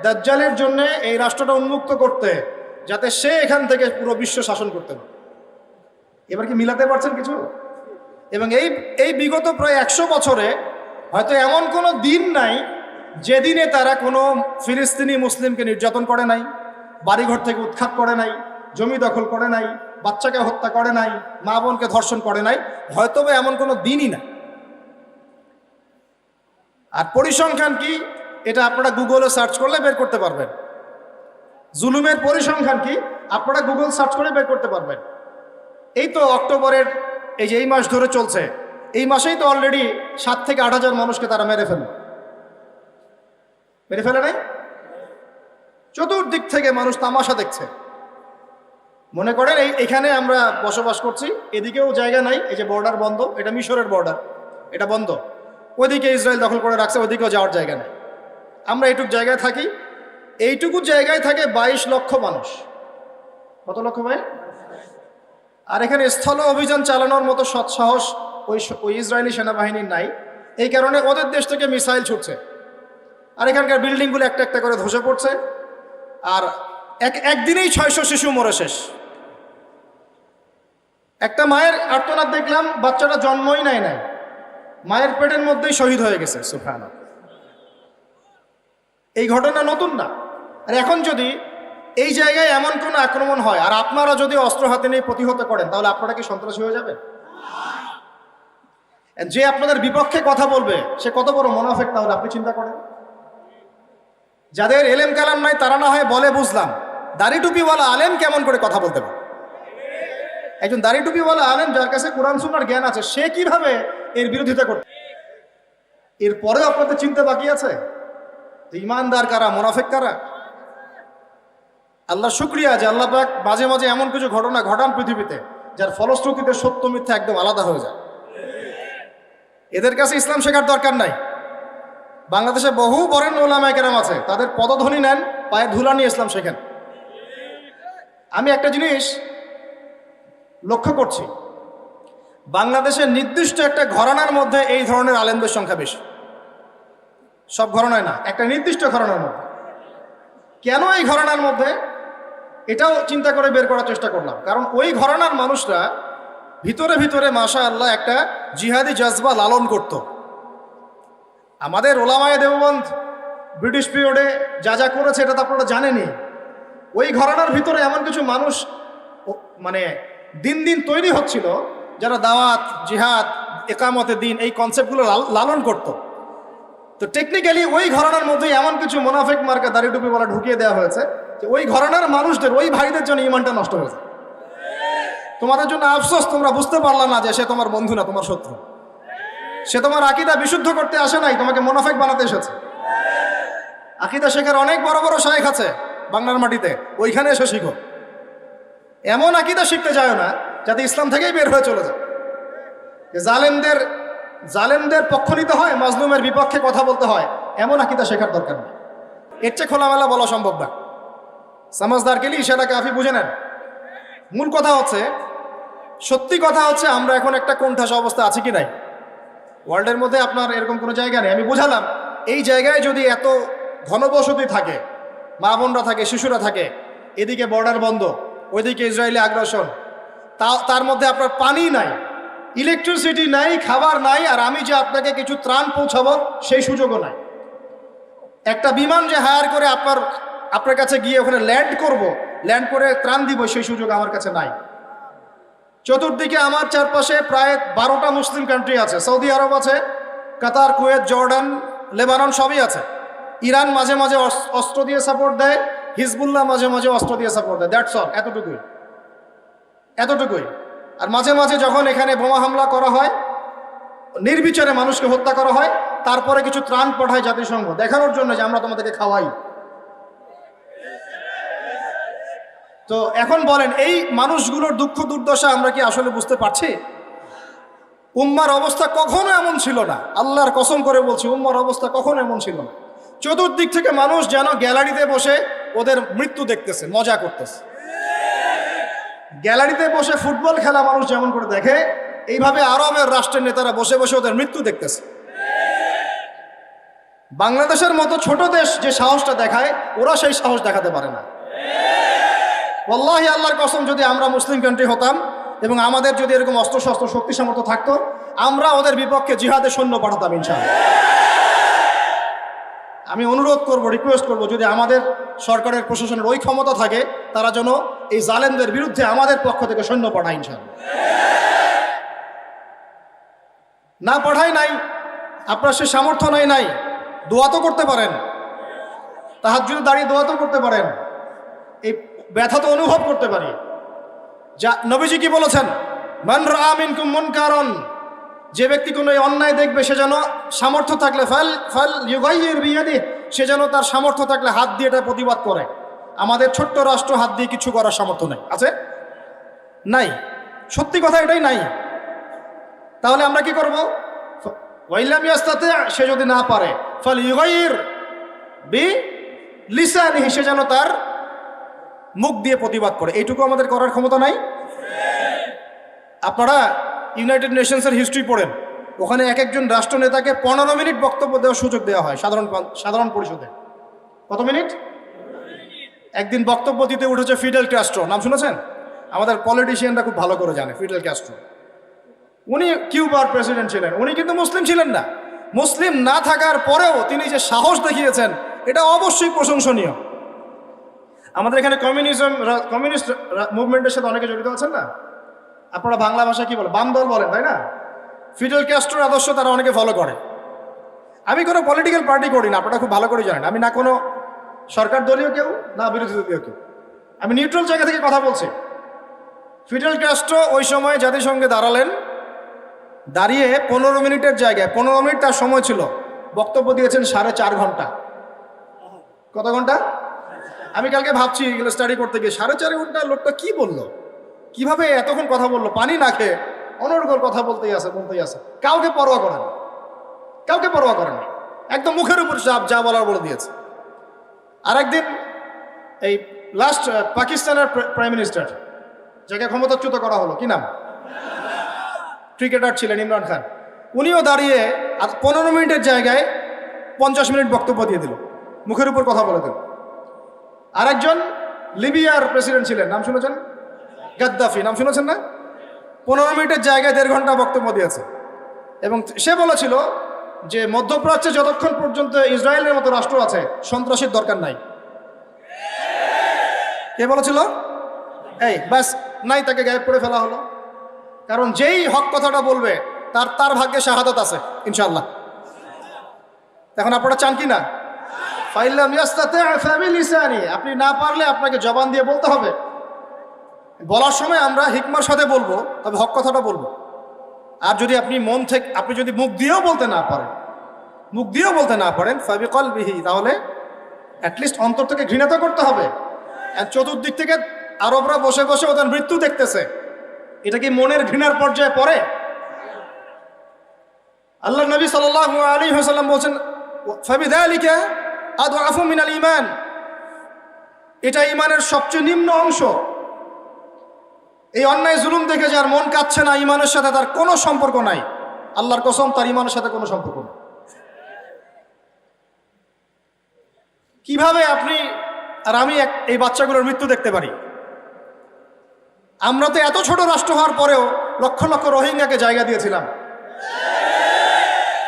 A: দাজ্জালের জন্য এই রাষ্ট্রটা উন্মুক্ত করতে, যাতে সে এখান থেকে পুরো বিশ্ব শাসন করতে পারে। এবার কি মিলাতে পারছেন কিছু? এবং এই বিগত প্রায় 100 বছরে হয়তো এমন কোনো দিন নাই যেদিনে তারা কোনো ফিলিস্তিনি মুসলিমকে নির্যাতন করে নাই, বাড়িঘর থেকে উৎখাত করে নাই, জমি দখল করে নাই, বাচ্চাকে হত্যা করে নাই, মা বোনকে ধর্ষণ করে নাই। হয়তো বা এমন কোনো দিনই না। আর পরিসংখ্যান কি, এটা আপনারা গুগলে সার্চ করলে বের করতে পারবেন। জুলুমের পরিসংখ্যান কি আপনারা গুগল সার্চ করে বের করতে পারবেন। এই তো অক্টোবরের এই মাস ধরে চলছে, এই মাসেই তো অলরেডি 7 থেকে 8,000 মানুষকে তারা মেরে ফেলে নাই? চতুর্দিক থেকে মানুষ তামাশা দেখছে। মনে করেন এখানে আমরা বসবাস করছি, এদিকেও জায়গা নাই, এই যে বর্ডার বন্ধ, এটা মিশরের বর্ডার, এটা বন্ধ। ওইদিকে ইসরায়েল দখল করে রাখছে, ওইদিকেও যাওয়ার জায়গা নেই। আমরা এইটুকু জায়গায় থাকি, এইটুকু জায়গায় থাকে 22 লক্ষ মানুষ। কত লক্ষ ভাই? আর এখানে স্থল অভিযান চালানোর মতো সৎসাহস ওই ইসরায়েলি সেনাবাহিনীর নাই। এই কারণে ওদের দেশ থেকে মিসাইল ছুটছে, আর এখানকার বিল্ডিংগুলো একটা একটা করে ধসে পড়ছে। আর একদিনেই 600 শিশু মরে শেষ। একটা মায়ের আর্তনাদ দেখলাম, বাচ্চাটা জন্মই নাই, মায়ের পেটের মধ্যেই শহীদ হয়ে গেছে। সুবহানাল্লাহ। এই ঘটনা নতুন না। আর এখন যদি এই জায়গায় এমন কোনো আক্রমণ হয় আর আপনারা যদি অস্ত্র হাতে নিয়ে প্রতিহত করেন, তাহলে আপনারা কি সন্ত্রাসী হয়ে যাবেন? যে আপনাদের বিপক্ষে কথা বলবে সে কত বড় মুনাফিক, তাহলে আপনি চিন্তা করেন। যাদের এলেম কালাম নাই তারা না হয় বলে বুঝলাম, দাড়ি টুপিওয়ালা আলেম কেমন করে কথা বলতে পারে? একজন দাড়ি টুপিওয়ালা আলেম যার কাছে কোরআন সুন্নাহর জ্ঞান আছে, সে কিভাবে এর বিরোধিতা করতে? এরপরেও আপনাদের চিন্তা বাকি আছে ইমানদার কারা, মুনাফিক কারা? আল্লাহ শুকরিয়া যে আল্লাহ পাক মাঝে মাঝে এমন কিছু ঘটনা ঘটান পৃথিবীতে যার ফলশ্রুতিতে সত্য মিথ্যা একদম আলাদা হয়ে যায়। এদের কাছে ইসলাম শেখার দরকার নাই। বাংলাদেশে বহু বরেণ্য ওলামায়ে কেরাম আছে, তাদের পদধ্বনি নেন, পায়ে ধুলা নিয়ে ইসলাম শেখেন। আমি একটা জিনিস লক্ষ্য করছি, বাংলাদেশের নির্দিষ্ট একটা ঘরানার মধ্যে এই ধরনের আলেমদের সংখ্যা বেশি। সব ঘরানায় না, একটা নির্দিষ্ট ঘরানার মধ্যে। কেন এই ঘরানার মধ্যে, এটাও চিন্তা করে বের করার চেষ্টা করলাম। কারণ ওই ঘরানার মানুষরা ভিতরে ভিতরে মাশাআল্লাহ একটা জিহাদি জজবা লালন করত। আমাদের ওলামায়ে দেওবন্দ ব্রিটিশ পিরিয়ডে যা যা করেছে এটা তো আপনারা জানেনই। ওই ঘরানার ভিতরে এমন কিছু মানুষ মানে দিন দিন তৈরি হচ্ছিল যারা দাওয়াত, জিহাদ, একামতে দিন এই কনসেপ্টগুলো লালন করত। তো টেকনিক্যালি ওই ঘরানার মধ্যে এমন কিছু মুনাফিক মার্কা দাড়ি টুপি বলা ঢুকিয়ে দেওয়া হয়েছে যে ওই ঘরানার মানুষদের, ওই ভাইদের জন্য ইমানটা নষ্ট হয়েছে। তোমাদের জন্য আফসোস, তোমরা বুঝতে পারলা না যে সে তোমার বন্ধু না, তোমার শত্রু। সে তোমার আকীদা বিশুদ্ধ করতে আসে নাই, তোমাকে মুনাফিক বানাতে এসেছে। আকীদা শেখার অনেক বড় বড় শায়েখ আছে বাংলার মাটিতে, ওইখানে এসে শিখো। এমন আকীদা শিখতে যায় না যাতে ইসলাম থেকেই বের হয়ে চলে যায়। যে জালেমদের পক্ষ নিতে হয়, মাজলুমের বিপক্ষে কথা বলতে হয়, এমন আকীদা শেখার দরকার নেই। এর চেয়ে খোলামেলা বলা সম্ভব না। সমাজদার গেলে ইশারা কাফি বুঝে নেন। মূল কথা হচ্ছে, সত্যি কথা হচ্ছে আমরা এখন একটা কোণঠাসা অবস্থা আছি কি নাই? ওয়ার্ল্ডের মধ্যে আপনার এরকম কোনো জায়গা নেই। আমি বুঝালাম এই জায়গায় যদি এত ঘনবসতি থাকে, মা বোনরা থাকে, শিশুরা থাকে, এদিকে বর্ডার বন্ধ, ওইদিকে ইসরায়েলি আগ্রাসন, তার মধ্যে আপনার পানি নাই, ইলেকট্রিসিটি নাই, খাবার নাই, আর আমি যে আপনাকে কিছু ত্রাণ পৌঁছাবো সেই সুযোগও নাই। একটা বিমান যে হায়ার করে আপনার কাছে গিয়ে ওখানে ল্যান্ড করে ত্রাণ দিব, সেই সুযোগ আমার কাছে নাই। চতুর্দিকে আমার চারপাশে প্রায় 12টা মুসলিম কান্ট্রি আছে, সৌদি আরব আছে, কাতার, কুয়েত, জর্ডান, লেবানন সবই আছে। ইরান মাঝে মাঝে অস্ত্র দিয়ে সাপোর্ট দেয়, হিজবুল্লাহ মাঝে মাঝে অস্ত্র দিয়ে সাপোর্ট দেয়, দ্যাটস অল, এতটুকুই। আর মাঝে মাঝে যখন এখানে বোমা হামলা করা হয়, নির্বিচারে মানুষকে হত্যা করা হয়, তারপরে কিছু ত্রাণ পাঠায় জাতিসংঘ দেখানোর জন্য যে আমরা তোমাদেরকে খাওয়াই। তো এখন বলেন, এই মানুষগুলোর দুঃখ দুর্দশা আমরা কি আসলে বুঝতে পারছি? উম্মার অবস্থা কখনো এমন ছিল না, আল্লাহর কসম করে বলছি, উম্মার অবস্থা কখনো এমন ছিল না। চতুর্দিক থেকে মানুষ যেন গ্যালারিতে বসে ওদের মৃত্যু দেখতেছে, মজা করতেছে। গ্যালারিতে বসে ফুটবল খেলা মানুষ যেমন করে দেখে, এইভাবে আরবের রাষ্ট্রের নেতারা বসে বসে ওদের মৃত্যু দেখতেছে। বাংলাদেশের মতো ছোট দেশ যে সাহসটা দেখায়, ওরা সেই সাহস দেখাতে পারে না। ওয়াল্লাহি আল্লাহর কসম, যদি আমরা মুসলিম কান্ট্রি হতাম এবং আমাদের যদি এরকম অস্ত্রশস্ত্র শক্তি সামর্থ্য থাকতো, আমরা ওদের বিপক্ষে জিহাদে সৈন্য পাঠাতাম ইনশাআল্লাহ। আমি অনুরোধ করব, রিকোয়েস্ট করব, যদি আমাদের সরকারের প্রশাসনের ওই ক্ষমতা থাকে, তারা যেন এই জালেমদের বিরুদ্ধে আমাদের পক্ষ থেকে সৈন্য পাঠায় ইনশাআল্লাহ। না পাঠায় নাই, আপনার সে সামর্থ্য নাই, দোয়া তো করতে পারেন, তাহাজ্জুদে দাঁড়িয়ে দোয়া তো করতে পারেন, এই ব্যথা তো অনুভব করতে পারি। যা নবীজি কি বলেছেন, মান রাআ মিনকুম মুনকারান, যে ব্যক্তি কোনো অন্যায় দেখবে, সে যেন সামর্থ্য থাকলে ফাল ইউগাইয়ির বিয়াদিহি, সে যেন তার সামর্থ্য থাকলে হাত দিয়ে এটা প্রতিবাদ করে। আমাদের ছোট্ট রাষ্ট্র হাত দিয়ে কিছু করার সামর্থ্য নেই, আছে নাই, সত্যি কথা এটাই নাই। তাহলে আমরা কি করব? ওয়াইলাম ইয়াস্তাতি, সে যদি না পারে, ফাল ইউগাইয়ির বিলিসানিহি, সে যেন তার মুখ দিয়ে প্রতিবাদ করে। এইটুকু আমাদের করার ক্ষমতা নাই। আপনারা ইউনাইটেড নেশনসের হিস্ট্রি পড়েন, ওখানে এক একজন রাষ্ট্রনেতাকে 15 মিনিট বক্তব্য দেওয়ার সুযোগ দেওয়া হয় সাধারণ পরিষদে। কত মিনিট? একদিন বক্তব্য দিতে উঠেছে ফিডেল ক্যাস্ট্রো, নাম শুনেছেন? আমাদের পলিটিশিয়ানরা খুব ভালো করে জানে ফিডেল ক্যাস্ট্রো। উনি কিউবার প্রেসিডেন্ট ছিলেন, উনি কিন্তু মুসলিম ছিলেন না। মুসলিম না থাকার পরেও তিনি যে সাহস দেখিয়েছেন, এটা অবশ্যই প্রশংসনীয়। আমাদের এখানে কমিউনিস্ট মুভমেন্টের সাথে অনেকে জড়িত আছেন না? আপনারা বাংলা ভাষায় কি বলেন? বাম দল বলেন, তাই না? ফিডেল ক্যাস্ট্রোর আদর্শ তারা অনেকে ফলো করে। আমি কোনো পলিটিক্যাল পার্টি করি না, আপনারা খুব ভালো করে জানেন। আমি না কোনো সরকার দলীয় কেউ, না বিরোধী দলীয় কেউ, আমি নিউট্রাল জায়গা থেকে কথা বলছি। ফিডেল ক্যাস্ট্রো ওই সময় জাতিসংঘে দাঁড়িয়ে 15 মিনিটের জায়গায় 15 মিনিট তার সময় ছিল, বক্তব্য দিয়েছেন 4.5 ঘন্টা। কত ঘন্টা? আমি কালকে ভাবছি, এগুলো স্টাডি করতে গিয়ে 4.5 ঘন্টা লোকটা কি বললো, কিভাবে এতক্ষণ কথা বললো, পানি না খেয়ে অনর্গল কথা বলতেই আছে। কাউকে পরোয়া করেন, একদম মুখের উপর যা বলার বলে দিয়েছে। আর একদিন এই লাস্ট পাকিস্তানের প্রাইম মিনিস্টার, যাকে ক্ষমতাচ্যুত করা হলো, কি নাম? ক্রিকেটার ছিলেন ইমরান খান। উনিও দাঁড়িয়ে 15 মিনিটের জায়গায় 50 মিনিট বক্তব্য দিয়ে দিল, মুখের উপর কথা বলে দিল। আরেকজন লিবিয়ার প্রেসিডেন্ট ছিলেন, নাম শুনেছেন? গাদ্দাফি, নাম শুনেছেন না? 15 মিনিটের জায়গায় 1.5 ঘন্টা বক্তব্য দিয়েছে। এবং সে বলেছিল যে মধ্যপ্রাচ্যে যতক্ষণ পর্যন্ত ইসরায়েলের মতো রাষ্ট্র আছে, সন্ত্রাসীর দরকার নাই। কে বলেছিল? এই ব্যাস নাই, তাকে গায়েব করে ফেলা হলো। কারণ যেই হক কথাটা বলবে, তার ভাগ্যে শাহাদাত আছে ইনশাআল্লাহ। এখন আপনারা চান কি না? ফাইল্লাম ইয়াস্তাতি ফাবিলিসানি, আপনি না পারলে আপনাকে জবান দিয়ে বলতে হবে। বলার সময় আমরা হিকমার সাথে বলবো, তবে হক কথাটা বলবো। আর যদি আপনি যদি মুখ দিয়েও বলতে না পারেন ফাবিকলবিহি, তাহলে অ্যাটলিস্ট অন্তর থেকে ঘৃণা তো করতে হবে। চতুর্দিক থেকে আরবরা বসে বসে ওদের মৃত্যু দেখতেছে, এটা কি মনের ঘৃণার পর্যায়ে পড়ে? আল্লাহ নবী সাল্লাল্লাহু আলাইহি ওয়াসাল্লাম বলেন, ফাবিযালিকা আদআফু মিনাল ঈমান, এটা ঈমানের সবচেয়ে নিম্ন অংশ। এই অন্যায় জুলুম দেখে যার মন কাঁদছে না, ঈমানের সাথে তার কোনো সম্পর্ক নাই। আল্লাহর কসম, তার ঈমানের সাথে কোনো সম্পর্ক নেই। কিভাবে আপনি আর আমি এই বাচ্চাগুলোর মৃত্যু দেখতে পারি। আমরা তো এত ছোট রাষ্ট্র হওয়ার পরেও লক্ষ লক্ষ রোহিঙ্গাকে জায়গা দিয়েছিলাম,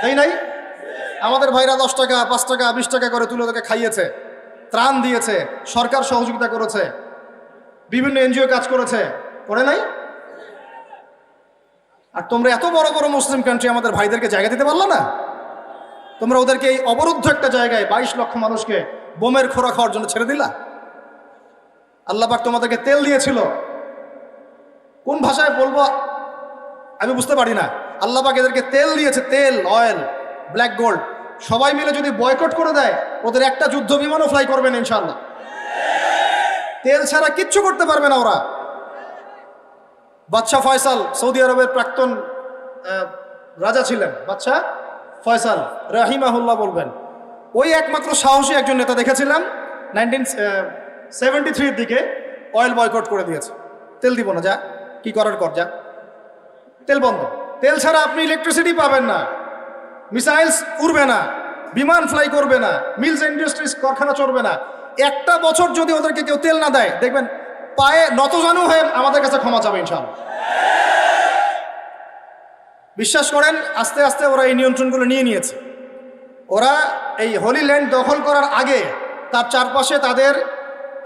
A: তাই নাই? আমাদের ভাইরা 10 টাকা 5 টাকা 20 টাকা করে তুলে ওদেরকে খাইয়েছে, ত্রাণ দিয়েছে, সরকার সহযোগিতা করেছে, বিভিন্ন এনজিও কাজ করেছে, করে নাই? আর তোমরা এত বড় বড় মুসলিম কান্ট্রি আমাদের ভাইদেরকে জায়গা দিতে পারলো না? তোমরা ওদেরকে এই অবরুদ্ধ একটা জায়গায় 22 লক্ষ মানুষকে বোমের খোরা খাওয়ার জন্য ছেড়ে দিলা। আল্লাহ পাক তোমাদেরকে তেল দিয়েছিল, কোন ভাষায় বলবো আমি বুঝতে পারি না। আল্লাহ পাক এদেরকে তেল দিয়েছে, তেল, অয়েল, ব্ল্যাক গোল্ড। সবাই মিলে যদি বয়কট করে দেয়, ওদের একটা যুদ্ধ বিমানও ফ্লাই করবে না ইনশাআল্লাহ। তেল ছাড়া কিচ্ছু করতে পারবে না ওরা। বাদশাহ ফয়সাল, সৌদি আরবের প্রাক্তন রাজা ছিলেন, বাদশাহ ফয়সাল রাহিমাহুল্লাহ বলবেন, ওই একমাত্র সাহসী একজন নেতা দেখেছিলাম 1973 দিকে অয়েল বয়কট করে দিয়েছে। তেল দিব না, যা কি করার কর, যা তেল বন্ধ। তেল ছাড়া আপনি ইলেকট্রিসিটি পাবেন না, মিসাইলস উড়বে না, বিমান ফ্লাই করবে না, মিলস ইন্ডাস্ট্রিজ কারখানা চলবে না। একটা বছর যদি ওদেরকে কেউ তেল না দেয়, দেখবেন পায়ে নতজানু হয়ে আমাদের কাছে ক্ষমা চাবে ইনশাআল্লাহ। বিশ্বাস করেন, আস্তে আস্তে ওরা এই নিয়ন্ত্রণগুলো নিয়ে নিয়েছে। ওরা এই হোলি ল্যান্ড দখল করার আগে তার চারপাশে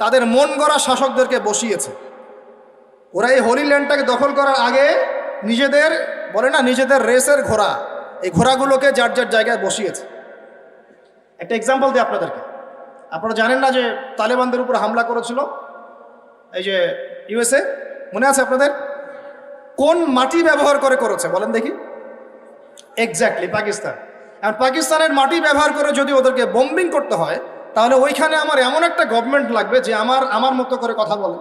A: তাদের মন গড়া শাসকদেরকে বসিয়েছে। ওরা এই হোলি ল্যান্ডটাকে দখল করার আগে নিজেদের, বলে না, নিজেদের রেসের ঘোড়া, এই ঘোড়াগুলোকে যার যার জায়গায় বসিয়েছে। একটা এক্সাম্পল দিই আপনাদেরকে। আপনারা জানেন না যে তালেবানদের উপর হামলা করেছিল এই যে ইউএসএ, মনে আছে আপনাদের? কোন মাটি ব্যবহার করে করেছে বলেন দেখি? এক্স্যাক্টলি পাকিস্তান। আর পাকিস্তানের মাটি ব্যবহার করে যদি ওদেরকে বম্বিং করতে হয়, তাহলে ওইখানে আমার এমন একটা গভর্নমেন্ট লাগবে যে আমার মতো করে কথা বলে,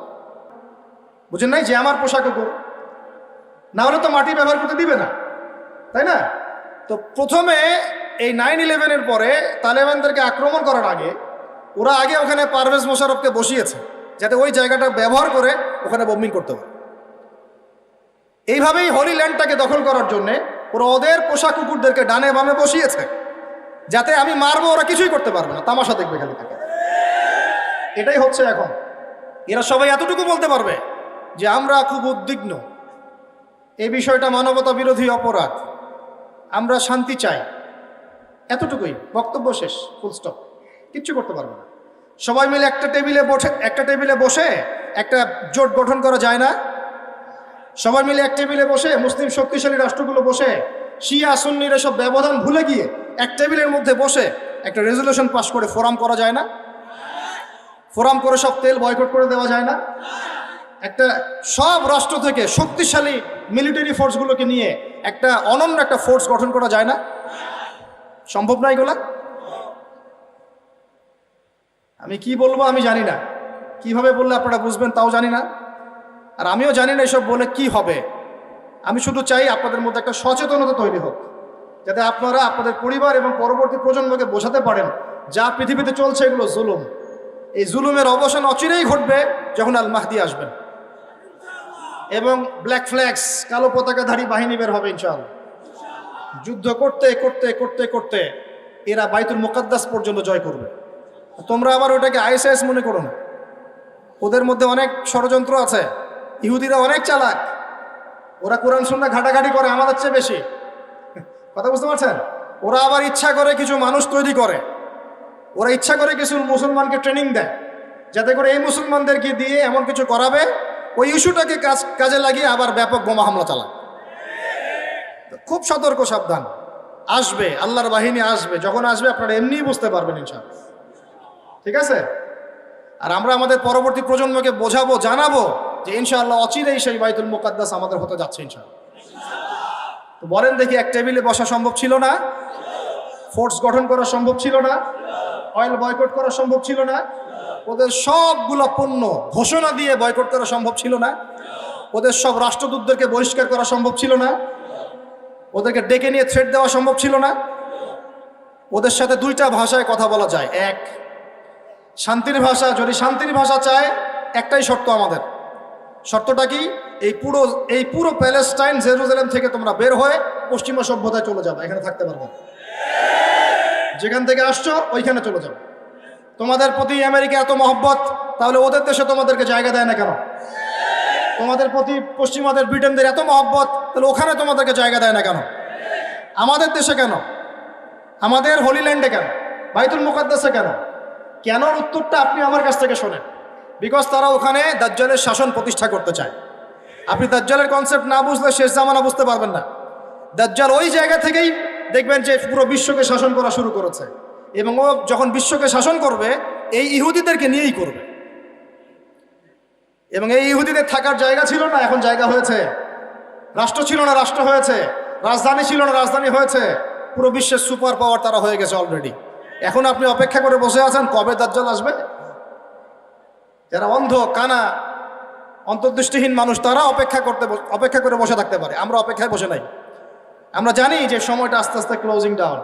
A: বুঝেন নাই? যে আমার পোশাক কুকুর, না হলে তো মাটি ব্যবহার করতে দিবে না, তাই না? তো প্রথমে এই 9/11-এর পরে তালেবানদেরকে আক্রমণ করার আগে ওরা আগে ওখানে পারভেজ মোশাররফকে বসিয়েছে, যাতে ওই জায়গাটা ব্যবহার করে ওখানে বম্বিং করতে পারে। এইভাবেই হোলি ল্যান্ডটাকে দখল করার জন্যে ওরা ওদের পোশাক কুকুরদেরকে ডানে বামে বসিয়েছে, যাতে আমি মারবো, ওরা কিছুই করতে পারবে না, তামাশা দেখবে খালি থাকে। এটাই হচ্ছে এখন। এরা সবাই এতটুকু বলতে পারবে যে আমরা খুব উদ্বিগ্ন, এই বিষয়টা মানবতা বিরোধী অপরাধ, আমরা শান্তি চাই, এতটুকুই, বক্তব্য শেষ, ফুল স্টপ। কিচ্ছু করতে পারবে না। সবাই মিলে একটা টেবিলে বসে একটা জোট গঠন করা যায় না? সবাই মিলে এক টেবিলে বসে, মুসলিম শক্তিশালী রাষ্ট্রগুলো বসে, শিয়া সুন্নির এসব ব্যবধান ভুলে গিয়ে এক টেবিলের মধ্যে বসে একটা রেজলিউশন পাস করে ফোরাম করা যায় না? ফোরাম করে সব তেল বয়কট করে দেওয়া যায় না? একটা সব রাষ্ট্র থেকে শক্তিশালী মিলিটারি ফোর্সগুলোকে নিয়ে একটা অনন্য একটা ফোর্স গঠন করা যায় না? সম্ভব না এগুলা? আমি কি বলবো আমি জানি না, কিভাবে বললে আপনারা বুঝবেন তাও জানি না, আর আমিও জানি না এসব বলে কি হবে। আমি শুধু চাই আপনাদের মধ্যে একটা সচেতনতা তৈরি হোক, যাতে আপনারা আপনাদের পরিবার এবং পরবর্তী প্রজন্মকে বোঝাতে পারেন যা পৃথিবীতে চলছে এগুলো জুলুম। এই জুলুমের অবসান অচিরেই ঘটবে যখন আল মাহদি আসবেন এবং ব্ল্যাক ফ্ল্যাগস, কালো পতাকাধারী বাহিনী বের হবে ইনশাআল্লাহ। যুদ্ধ করতে করতে করতে করতে এরা বাইতুল মুকাদ্দাস পর্যন্ত জয় করবে। তোমরা আবার ওটাকে আইএসআইএস মনে করো না, ওদের মধ্যে অনেক ষড়যন্ত্র আছে। ইহুদিরা অনেক চালাক, ওরা কোরআন সুন্নাহ ঘাটাঘাটি করে আমাদের চেয়ে বেশি। কথা বুঝতে পারছেন? ওরা আবার ইচ্ছা করে কিছু মানুষ তৈরি করে, ওরা ইচ্ছা করে কিছু মুসলমানকে ট্রেনিং দেয়, যাতে করে এই মুসলমানদেরকে দিয়ে এমন কিছু করাবে, ওই ইস্যুটাকে কাজে লাগিয়ে আবার ব্যাপক বোমা হামলা চালায়। খুব সতর্ক, সাবধান। আসবে, আল্লাহর বাহিনী আসবে, যখন আসবে আপনারা এমনিই বুঝতে পারবেন ইনশাআল্লাহ। ঠিক আছে? আর আমরা আমাদের পরবর্তী প্রজন্মকে বোঝাবো, জানাবো যে ইনশাআল্লাহ অচিরেই সেই বাইতুল মুকাদ্দাস আমাদের হতে যাচ্ছে ইনশাআল্লাহ। তো বলেন দেখি, এক টেবিলে বসা সম্ভব ছিল না? ফোর্স গঠন করা সম্ভব ছিল না? অয়েল বয়কট করা সম্ভব ছিল না? ওদের সবগুলো পণ্য ঘোষণা দিয়ে বয়কট করা সম্ভব ছিল না? ওদের সব রাষ্ট্রদূতদেরকে বহিষ্কার করা সম্ভব ছিল না? ওদেরকে ডেকে নিয়ে থ্রেট দেওয়া সম্ভব ছিল না? ওদের সাথে দুইটা ভাষায় কথা বলা যায়। এক, শান্তির ভাষা। যদি শান্তির ভাষা চায়, একটাই শর্ত আমাদের। শর্তটা কি? এই পুরো প্যালেস্টাইন, জেরুজালেম থেকে তোমরা বের হয়ে পশ্চিমা সভ্যতায় চলে যাবে, এখানে থাকতে পারবে না। যেখান থেকে আসছো ওইখানে চলে যাবে। তোমাদের প্রতি আমেরিকা এত মহব্বত, তাহলে ওদের দেশে তোমাদেরকে জায়গা দেয় না কেন? তোমাদের প্রতি পশ্চিমাদের ব্রিটেনদের এত মহব্বত, তাহলে ওখানে তোমাদেরকে জায়গা দেয় না কেন? আমাদের দেশে কেন? আমাদের হোলিল্যান্ডে কেন? বাইতুল মুকাদ্দাসে কেন? কেন? উত্তরটা আপনি আমার কাছ থেকে শোনেন। বিকজ তারা ওখানে দাজ্জালের শাসন প্রতিষ্ঠা করতে চায়। আপনি দাজ্জালের কনসেপ্ট না বুঝলে শেষ জামানা বুঝতে পারবেন না। দাজ্জাল ওই জায়গা থেকেই দেখবেন যে পুরো বিশ্বকে শাসন করা শুরু করেছে, এবং ও যখন বিশ্বকে শাসন করবে এই ইহুদিদেরকে নিয়েই করবে। এবং এই ইহুদিদের থাকার জায়গা ছিল না, এখন জায়গা হয়েছে। রাষ্ট্র ছিল না, রাষ্ট্র হয়েছে। রাজধানী ছিল না, রাজধানী হয়েছে। পুরো বিশ্বের সুপার পাওয়ার তারা হয়ে গেছে অলরেডি। এখন আপনি অপেক্ষা করে বসে আছেন কবে দাজ্জাল আসবে। যারা অন্ধ, কানা, অন্তর্দৃষ্টিহীন মানুষ, তারা অপেক্ষা করে বসে থাকতে পারে। আমরা অপেক্ষায় বসে নাই। আমরা জানি যে সময়টা আস্তে আস্তে ক্লোজিং ডাউন,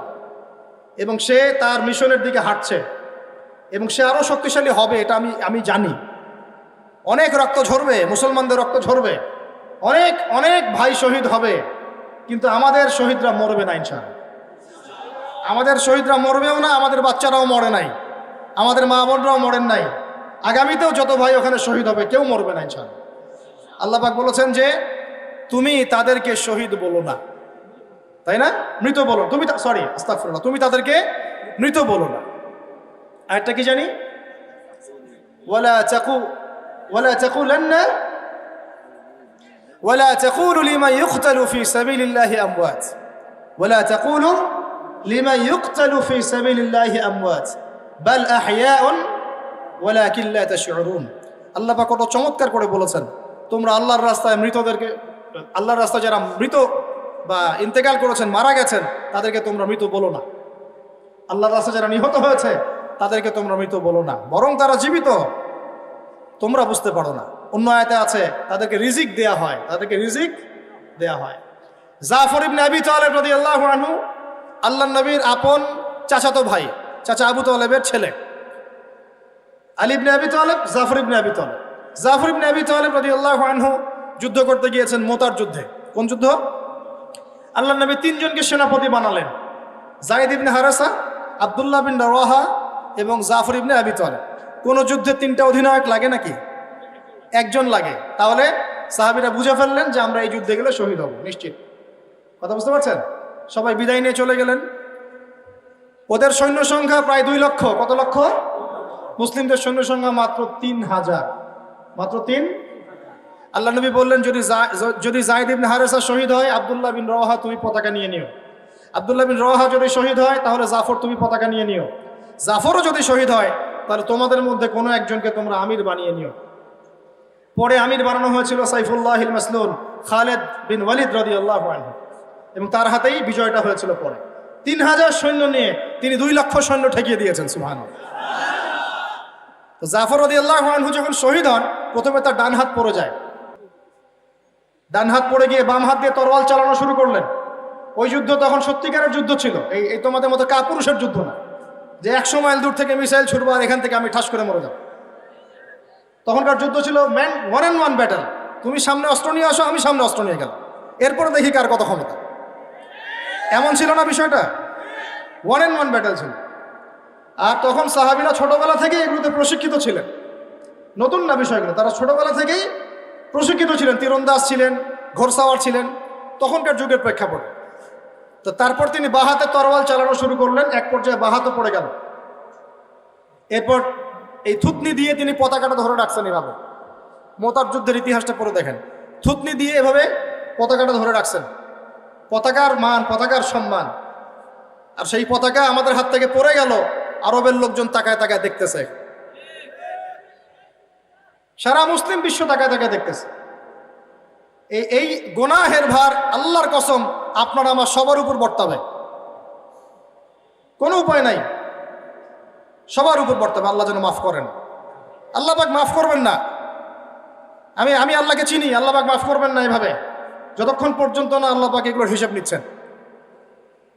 A: এবং সে তার মিশনের দিকে হাঁটছে, এবং সে আরো শক্তিশালী হবে, এটা আমি জানি। অনেক রক্ত ঝরবে, মুসলমানদের রক্ত ঝরবে, অনেক অনেক ভাই শহীদ হবে, কিন্তু আমাদের শহীদরা মরবে না ইনশাআল্লাহ। আমাদের শহীদরা মরবেও না, আমাদের বাচ্চারাও মরে নাই, আমাদের মা বোনরাও মরেন নাই। আগামীতেও যত ভাই ওখানে শহীদ হবে কেউ মরবে না ইনশাআল্লাহ। আল্লাহ পাক বলেছেন যে তুমি তাদেরকে শহীদ বলো না, তাই না? মৃত বলো। তুমি আস্তাগফিরুল্লাহ, তুমি তাদেরকে মৃত বলো না। আরেকটা কি জানি? ولا تقولوا لمن يقتل في سبيل الله أموات ولا تقولوا لمن يقتل في سبيل الله أموات بل أحياء ولكن لا تشعرون। আল্লাহ পাক কত চমৎকার করে বলেছেন, তোমরা আল্লাহর রাস্তায় মৃতদেরকে, আল্লাহর রাস্তায় যারা মৃত বা ইন্তেকাল করেছেন, মারা গেছেন, তাদেরকে তোমরা মৃত বলো না। আল্লাহর রাস্তায় যারা নিহত হয়েছে তাদেরকে তোমরা মৃত বলো না, বরং তারা জীবিত, তোমরা বুঝতে পারো না। অন্য আয়াতে আছে তাদেরকে রিজিক দেয়া হয়, তাদেরকে রিজিক দেয়া হয়। জাফর ইবনে আবি তালেব রাদিয়াল্লাহু আনহু আল্লাহর নবীর আপন চাচাতো ভাই, চাচা আবু তালেবের ছেলে। আলী ইবনে আবি তালেব, জাফর ইবনে আবি তালেব। জাফর ইবনে আবি তালেব রাদিয়াল্লাহু আনহু যুদ্ধ করতে গিয়েছেন, মোতার যুদ্ধে। কোন যুদ্ধ? আল্লাহর নবী তিনজনকে সেনাপতি বানালেন, যায়েদ ইবনে হারেসা, আব্দুল্লাহ বিন রাওয়াহা এবং জাফর ইবনে আবি তালেব। কোন যুদ্ধে তিনটা অধিনায়ক লাগে নাকি? একজন লাগে। তাহলে সাহাবীরা বুঝে ফেললেন যে আমরা এই যুদ্ধে গেলে শহীদ হব নিশ্চিত। কথা বুঝতে পারছেন? সবাই বিদায় নিয়ে চলে গেলেন। ওদের সৈন্য সংখ্যা প্রায় 2 লক্ষ। কত লক্ষ? মুসলিমদের সৈন্য সংখ্যা মাত্র 3000, মাত্র 3। আল্লাহ নবী বললেন, যদি যায়েদ ইবনে হারেসা শহীদ হয়, আব্দুল্লাহ বিন রাওয়াহা তুমি পতাকা নিয়ে নিও। আব্দুল্লাহ বিন রাওয়াহা যদি শহীদ হয়, তাহলে জাফর তুমি পতাকা নিয়ে নিও। জাফরও যদি শহীদ হয়, তাহলে তোমাদের মধ্যে কোনো একজনকে তোমরা আমির বানিয়ে নিও। পরে আমির বানানো হয়েছিল সাইফুল্লাহিল মাসলুল খালেদ বিন ওয়ালিদ রাদিয়াল্লাহু আনহু, এবং তার হাতেই বিজয়টা হয়েছিল। পরে 3000 সৈন্য নিয়ে তিনি 2 লক্ষ সৈন্য ঠেকিয়ে দিয়েছেন। সুবহানাল্লাহ। তো জাফর রাদিয়াল্লাহু আনহু যখন শহীদ হন, প্রথমে তার ডান হাত পড়ে যায়। ডান হাত পড়ে গিয়ে বাম হাত দিয়ে তরোয়াল চালানো শুরু করলেন। ওই যুদ্ধ তখন সত্যিকারের যুদ্ধ ছিল, এই তোমাদের মতো কাপুরুষের যুদ্ধ না, যে 100 মাইল দূর থেকে মিসাইল ছুড়বো আর এখান থেকে আমি ঠাস করে মরে যাব। তখনকার যুদ্ধ ছিল ম্যান 1-on-1 ব্যাটল। তুমি সামনে অস্ত্র নিয়ে আসো, আমি সামনে অস্ত্র নিয়ে গেলাম, এরপরে দেখি কার কত ক্ষমতা। এমন ছিল না বিষয়টা? 1-on-1 ব্যাটল ছিল। আর তখন সাহাবীরা ছোটবেলা থেকেই এগুলোতে প্রশিক্ষিত ছিলেন। নতুন না বিষয়গুলো, তারা ছোটবেলা থেকেই প্রশিক্ষিত ছিলেন, তীরন্দাজ ছিলেন, ঘোড়সাওয়ার ছিলেন, তখনকার যুগের প্রেক্ষাপটে। তো তারপর তিনি বাহাতে তরোয়াল চালানো শুরু করলেন। এক পর্যায়ে বাহাতে পড়ে গেল। এরপর এই থুতনি দিয়ে তিনি পতাকাটা ধরে রাখছেন এভাবে। মোতার যুদ্ধের ইতিহাসটা পড়ে দেখেন, থুতনি দিয়ে এভাবে পতাকাটা ধরে রাখছেন। পতাকার মান, পতাকার সম্মান। আর সেই পতাকা আমাদের হাত থেকে পড়ে গেল, আরবের লোকজন তাকায় তাকায় দেখতেছে, সারা মুসলিম বিশ্ব তাকায় তাকায় দেখতেছে। এই গুনাহের ভার আল্লাহর কসম আপনার আমার সবার উপর বর্তাবে, কোনো উপায় নাই, সবার উপর বর্তাবে। আল্লাহ যেন মাফ করেন। আল্লাহ পাক মাফ করবেন না। আমি আল্লাহকে চিনি, আল্লাহ পাক মাফ করবেন না এভাবে, যতক্ষণ পর্যন্ত না আল্লাহ পাক এগুলোর হিসাব নিচ্ছেন।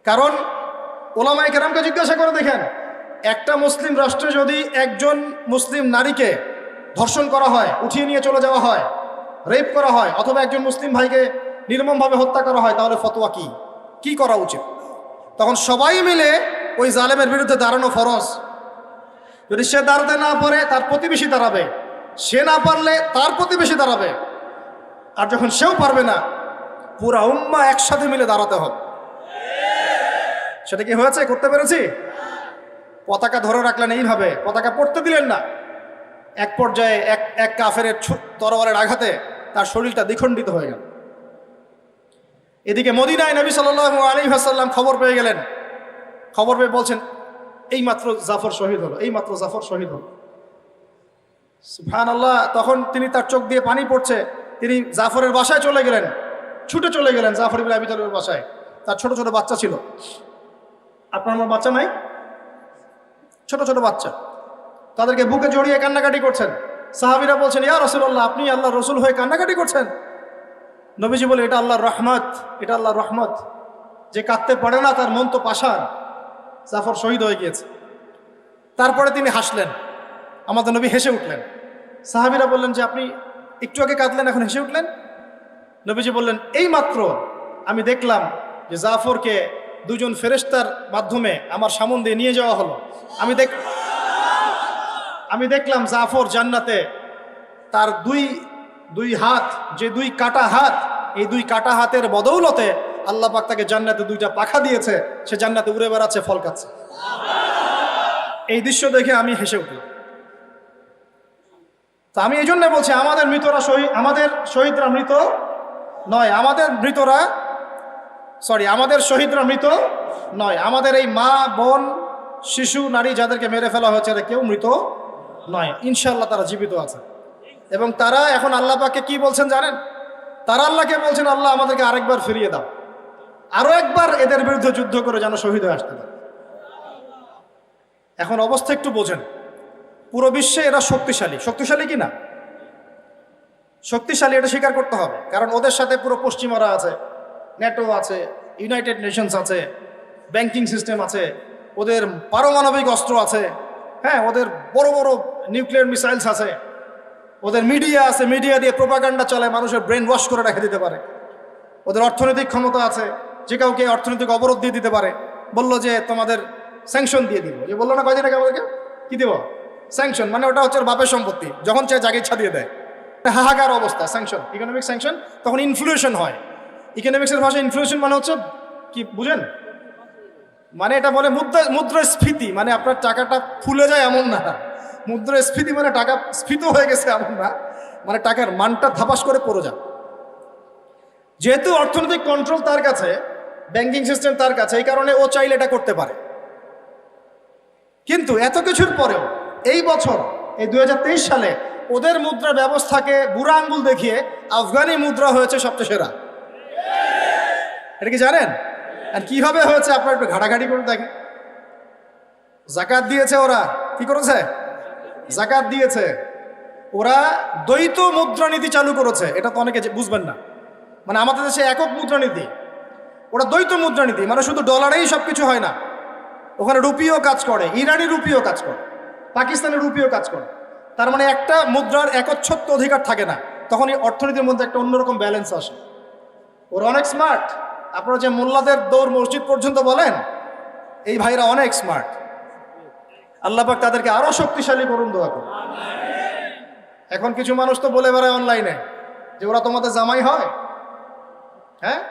A: কারণ ওলামায়ে কেরামকে জিজ্ঞাসা করে দেখেন, একটা মুসলিম রাষ্ট্রে যদি একজন মুসলিম নারীকে ধর্ষণ করা হয়, উঠিয়ে নিয়ে চলে যাওয়া হয়, রেপ করা হয়, অথবা একজন মুসলিম ভাইকে নির্মমভাবে হত্যা করা হয়, তাহলে ফতোয়া কি করা উচিত? তখন সবাই মিলে ওই জালেমের বিরুদ্ধে দাঁড়ানো ফরজ। যদি সে দাঁড়াতে না পারে তার প্রতিবেশী দাঁড়াবে, সে না পারলে তার প্রতিবেশী দাঁড়াবে, আর যখন সেও পারবে না পুরা উম্মাহ একসাথে মিলে দাঁড়াতে হবে। সেটা কি হয়েছে? করতে পেরেছি? পতাকা ধরে রাখলেন এইভাবে, পতাকা পড়তে দিলেন না। এক পর্যায়ে এক কাফেরের তরবারের আঘাতে তার শরীরটা দ্বিখণ্ডিত হয়ে গেল। এদিকে মদিনায় নবী সাল্লাল্লাহু আলাইহি ওয়াসাল্লাম খবর পেয়ে গেলেন। খবর পেয়ে বলছেন, এইমাত্র জাফর শহীদ হলো, এইমাত্র জাফর শহীদ হলো। সুবহানাল্লাহ। তখন তার চোখ দিয়ে পানি পড়ছে। তিনি জাফরের বাসায় চলে গেলেন, ছুটে চলে গেলেন জাফর ইবনে আবি তালিবের বাসায়। তার ছোট ছোট বাচ্চা ছিল। আপনার আমার বাচ্চা নাই? ছোট ছোট বাচ্চা, তাদেরকে বুকে জড়িয়ে কান্নাকাটি করছেন। সাহাবীরা বলছেন, ইয়া রাসূলুল্লাহ, আপনি আল্লাহর রাসূল হয়ে কান্নাকাটি করছেন? নবীজি বলে, এটা আল্লাহর রহমত, এটা আল্লাহর রহমত। যে কাঁদতে পারে না তার মন তো পাষাণ। জাফর শহীদ হয়ে গিয়েছে। তারপরে তিনি হাসলেন, আমাদের নবী হেসে উঠলেন। সাহাবীরা বললেন যে আপনি একটু আগে কাঁদলেন, এখন হেসে উঠলেন? নবীজি বললেন, এই মাত্র আমি দেখলাম যে জাফরকে দুজন ফেরেশতার মাধ্যমে আমার সামনে দিয়ে নিয়ে যাওয়া হলো। আমি দেখলাম জাফর জান্নাতে, তার দুই হাত, যে দুই কাটা হাত, এই দুই কাটা হাতের বদৌলতে আল্লাহ পাক তাকে জান্নাতে দুইটা পাখা দিয়েছে, সে জান্নাতে উড়ে বেড়াচ্ছে, ফল খাচ্ছে। এই দৃশ্য দেখে আমি হেসে উঠলাম। তা আমি এই জন্য বলছি, আমাদের শহীদরা মৃত নয়, আমাদের শহীদরা মৃত নয়। আমাদের এই মা, বোন, শিশু, নারী যাদেরকে মেরে ফেলা হয়েছে, এরা কেউ মৃত নয়। ইনশাআল্লাহ তারা জীবিত আছে। এবং তারা এখন আল্লাহ পাককে কি বলছেন জানেন? তারা আল্লাহকে বলছেন, আল্লাহ আমাদেরকে আরেকবার ফিরিয়ে দাও, আরো একবার এদের বিরুদ্ধে যুদ্ধ করে যেন শহীদ হয়ে আসতে পারে। এখন অবস্থা একটু বোঝেন। পুরো বিশ্বে এরা শক্তিশালী কি না? শক্তিশালী, এটা স্বীকার করতে হবে। কারণ ওদের সাথে পুরো পশ্চিমারা আছে, ন্যাটো আছে, ইউনাইটেড নেশনস আছে, ব্যাংকিং সিস্টেম আছে, ওদের পারমাণবিক অস্ত্র আছে, হ্যাঁ, ওদের বড় বড় নিউক্লিয়ার মিসাইলস আছে, ওদের মিডিয়া আছে, মিডিয়া দিয়ে প্রোপাগান্ডা চালায়, মানুষের ব্রেন ওয়াশ করে রেখে দিতে পারে। ওদের অর্থনৈতিক ক্ষমতা আছে, যে কাউকে অর্থনৈতিক অবরোধ দিয়ে দিতে পারে। বললো যে তোমাদের স্যাংশন দিয়ে দিব, যে বললো না কয়দিন আগে আমাদেরকে, কি দেব? স্যাংশন, মানে ওটা হচ্ছে বাপের সম্পত্তি, যখন চায় জাগে ইচ্ছা দিয়ে দেয়। হাহাকার অবস্থা, স্যাংশন, ইকোনমিক স্যাংশন। তখন ইনফ্লুয়েশন হয়। ইকোনমিক্সের ভাষায় ইনফ্লুয়েশন মানে হচ্ছে কি বুঝেন? মানে এটা বলে মুদ্রাস্ফীতি, মানে আপনার টাকাটা ফুলে যায় এমন না। মুদ্রাস্ফীতি মানে টাকা স্ফীত হয়ে গেছে এমন না, মানে টাকার মানটা থাপাস করে পড়ে যায়। যেহেতু অর্থনৈতিক কন্ট্রোল তার কাছে, ব্যাংকিং সিস্টেম তার কাছে, এই কারণে ও চাইলে এটা করতে পারে। কিন্তু এত কিছুর পরেও এই বছর, এই 2023 সালে ওদের মুদ্রা ব্যবস্থাকে বুড়া আঙ্গুল দেখিয়ে আফগানি মুদ্রা হয়েছে সবচেয়ে সেরা। এটা কি জানেন? আর কিভাবে হয়েছে আপনার একটু ঘাটাঘাটি করে দেখেন। জাকাত দিয়েছে ওরা, কি করেছে? জাকাত দিয়েছে। ওরা দ্বৈত মুদ্রানীতি চালু করেছে। এটা তো অনেকে বুঝবেন না। মানে আমাদের দেশে একক মুদ্রানীতি, ওরা দ্বৈত মুদ্রানীতি, মানে শুধু ডলারেই সব কিছু হয় না। ওখানে রুপিও কাজ করে, ইরানি রুপিও কাজ করে, পাকিস্তানি রুপিও কাজ করে। তার মানে একটা মুদ্রার একচ্ছত্ব অধিকার থাকে না, তখন এই অর্থনীতির মধ্যে একটা অন্যরকম ব্যালেন্স আসে। ওরা অনেক স্মার্ট। আপনারা যে মোল্লাদের দৌড় মসজিদ পর্যন্ত বলেন, এই ভাইরা অনেক স্মার্ট। আল্লাহ পাক তাদেরকে আরো শক্তিশালী করুন, দোয়া করুন। এখন কিছু মানুষ তো বলে বেড়ায় অনলাইনে যে ওরা তোমাদের জামাই হয়। হ্যাঁ,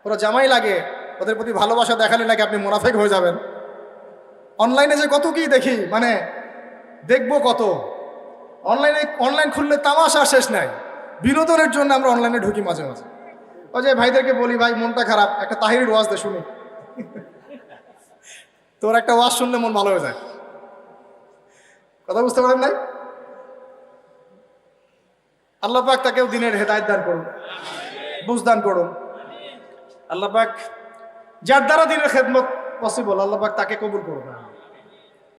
A: ওরা জামাই লাগে, ওদের প্রতি ভালোবাসা দেখালে নাকি আপনি মুনাফিক হয়ে যাবেন। অনলাইনে যে কত কি দেখি, মানে দেখবো কত। অনলাইন খুললে তামাশা শেষ নাই। বিনোদনের জন্য আমরা অনলাইনে ঢুকি মাঝে মাঝে। ওই যে ভাইদেরকে বলি, ভাই মনটা খারাপ, একটা তাহিরির ওয়াজ দে শুনি। তোর একটা ওয়াজ শুনলে মন ভালো হয়ে যায়। কথা বুঝতে পারেন নাই? আল্লাহ পাক তাকেও দিনের হেদায়েত দান করুন, বুঝ দান করুন। আল্লাহ পাক যার দ্বারা দিনের খেদমত পসিবল, আল্লাহ পাক তাকে কবুল করুন।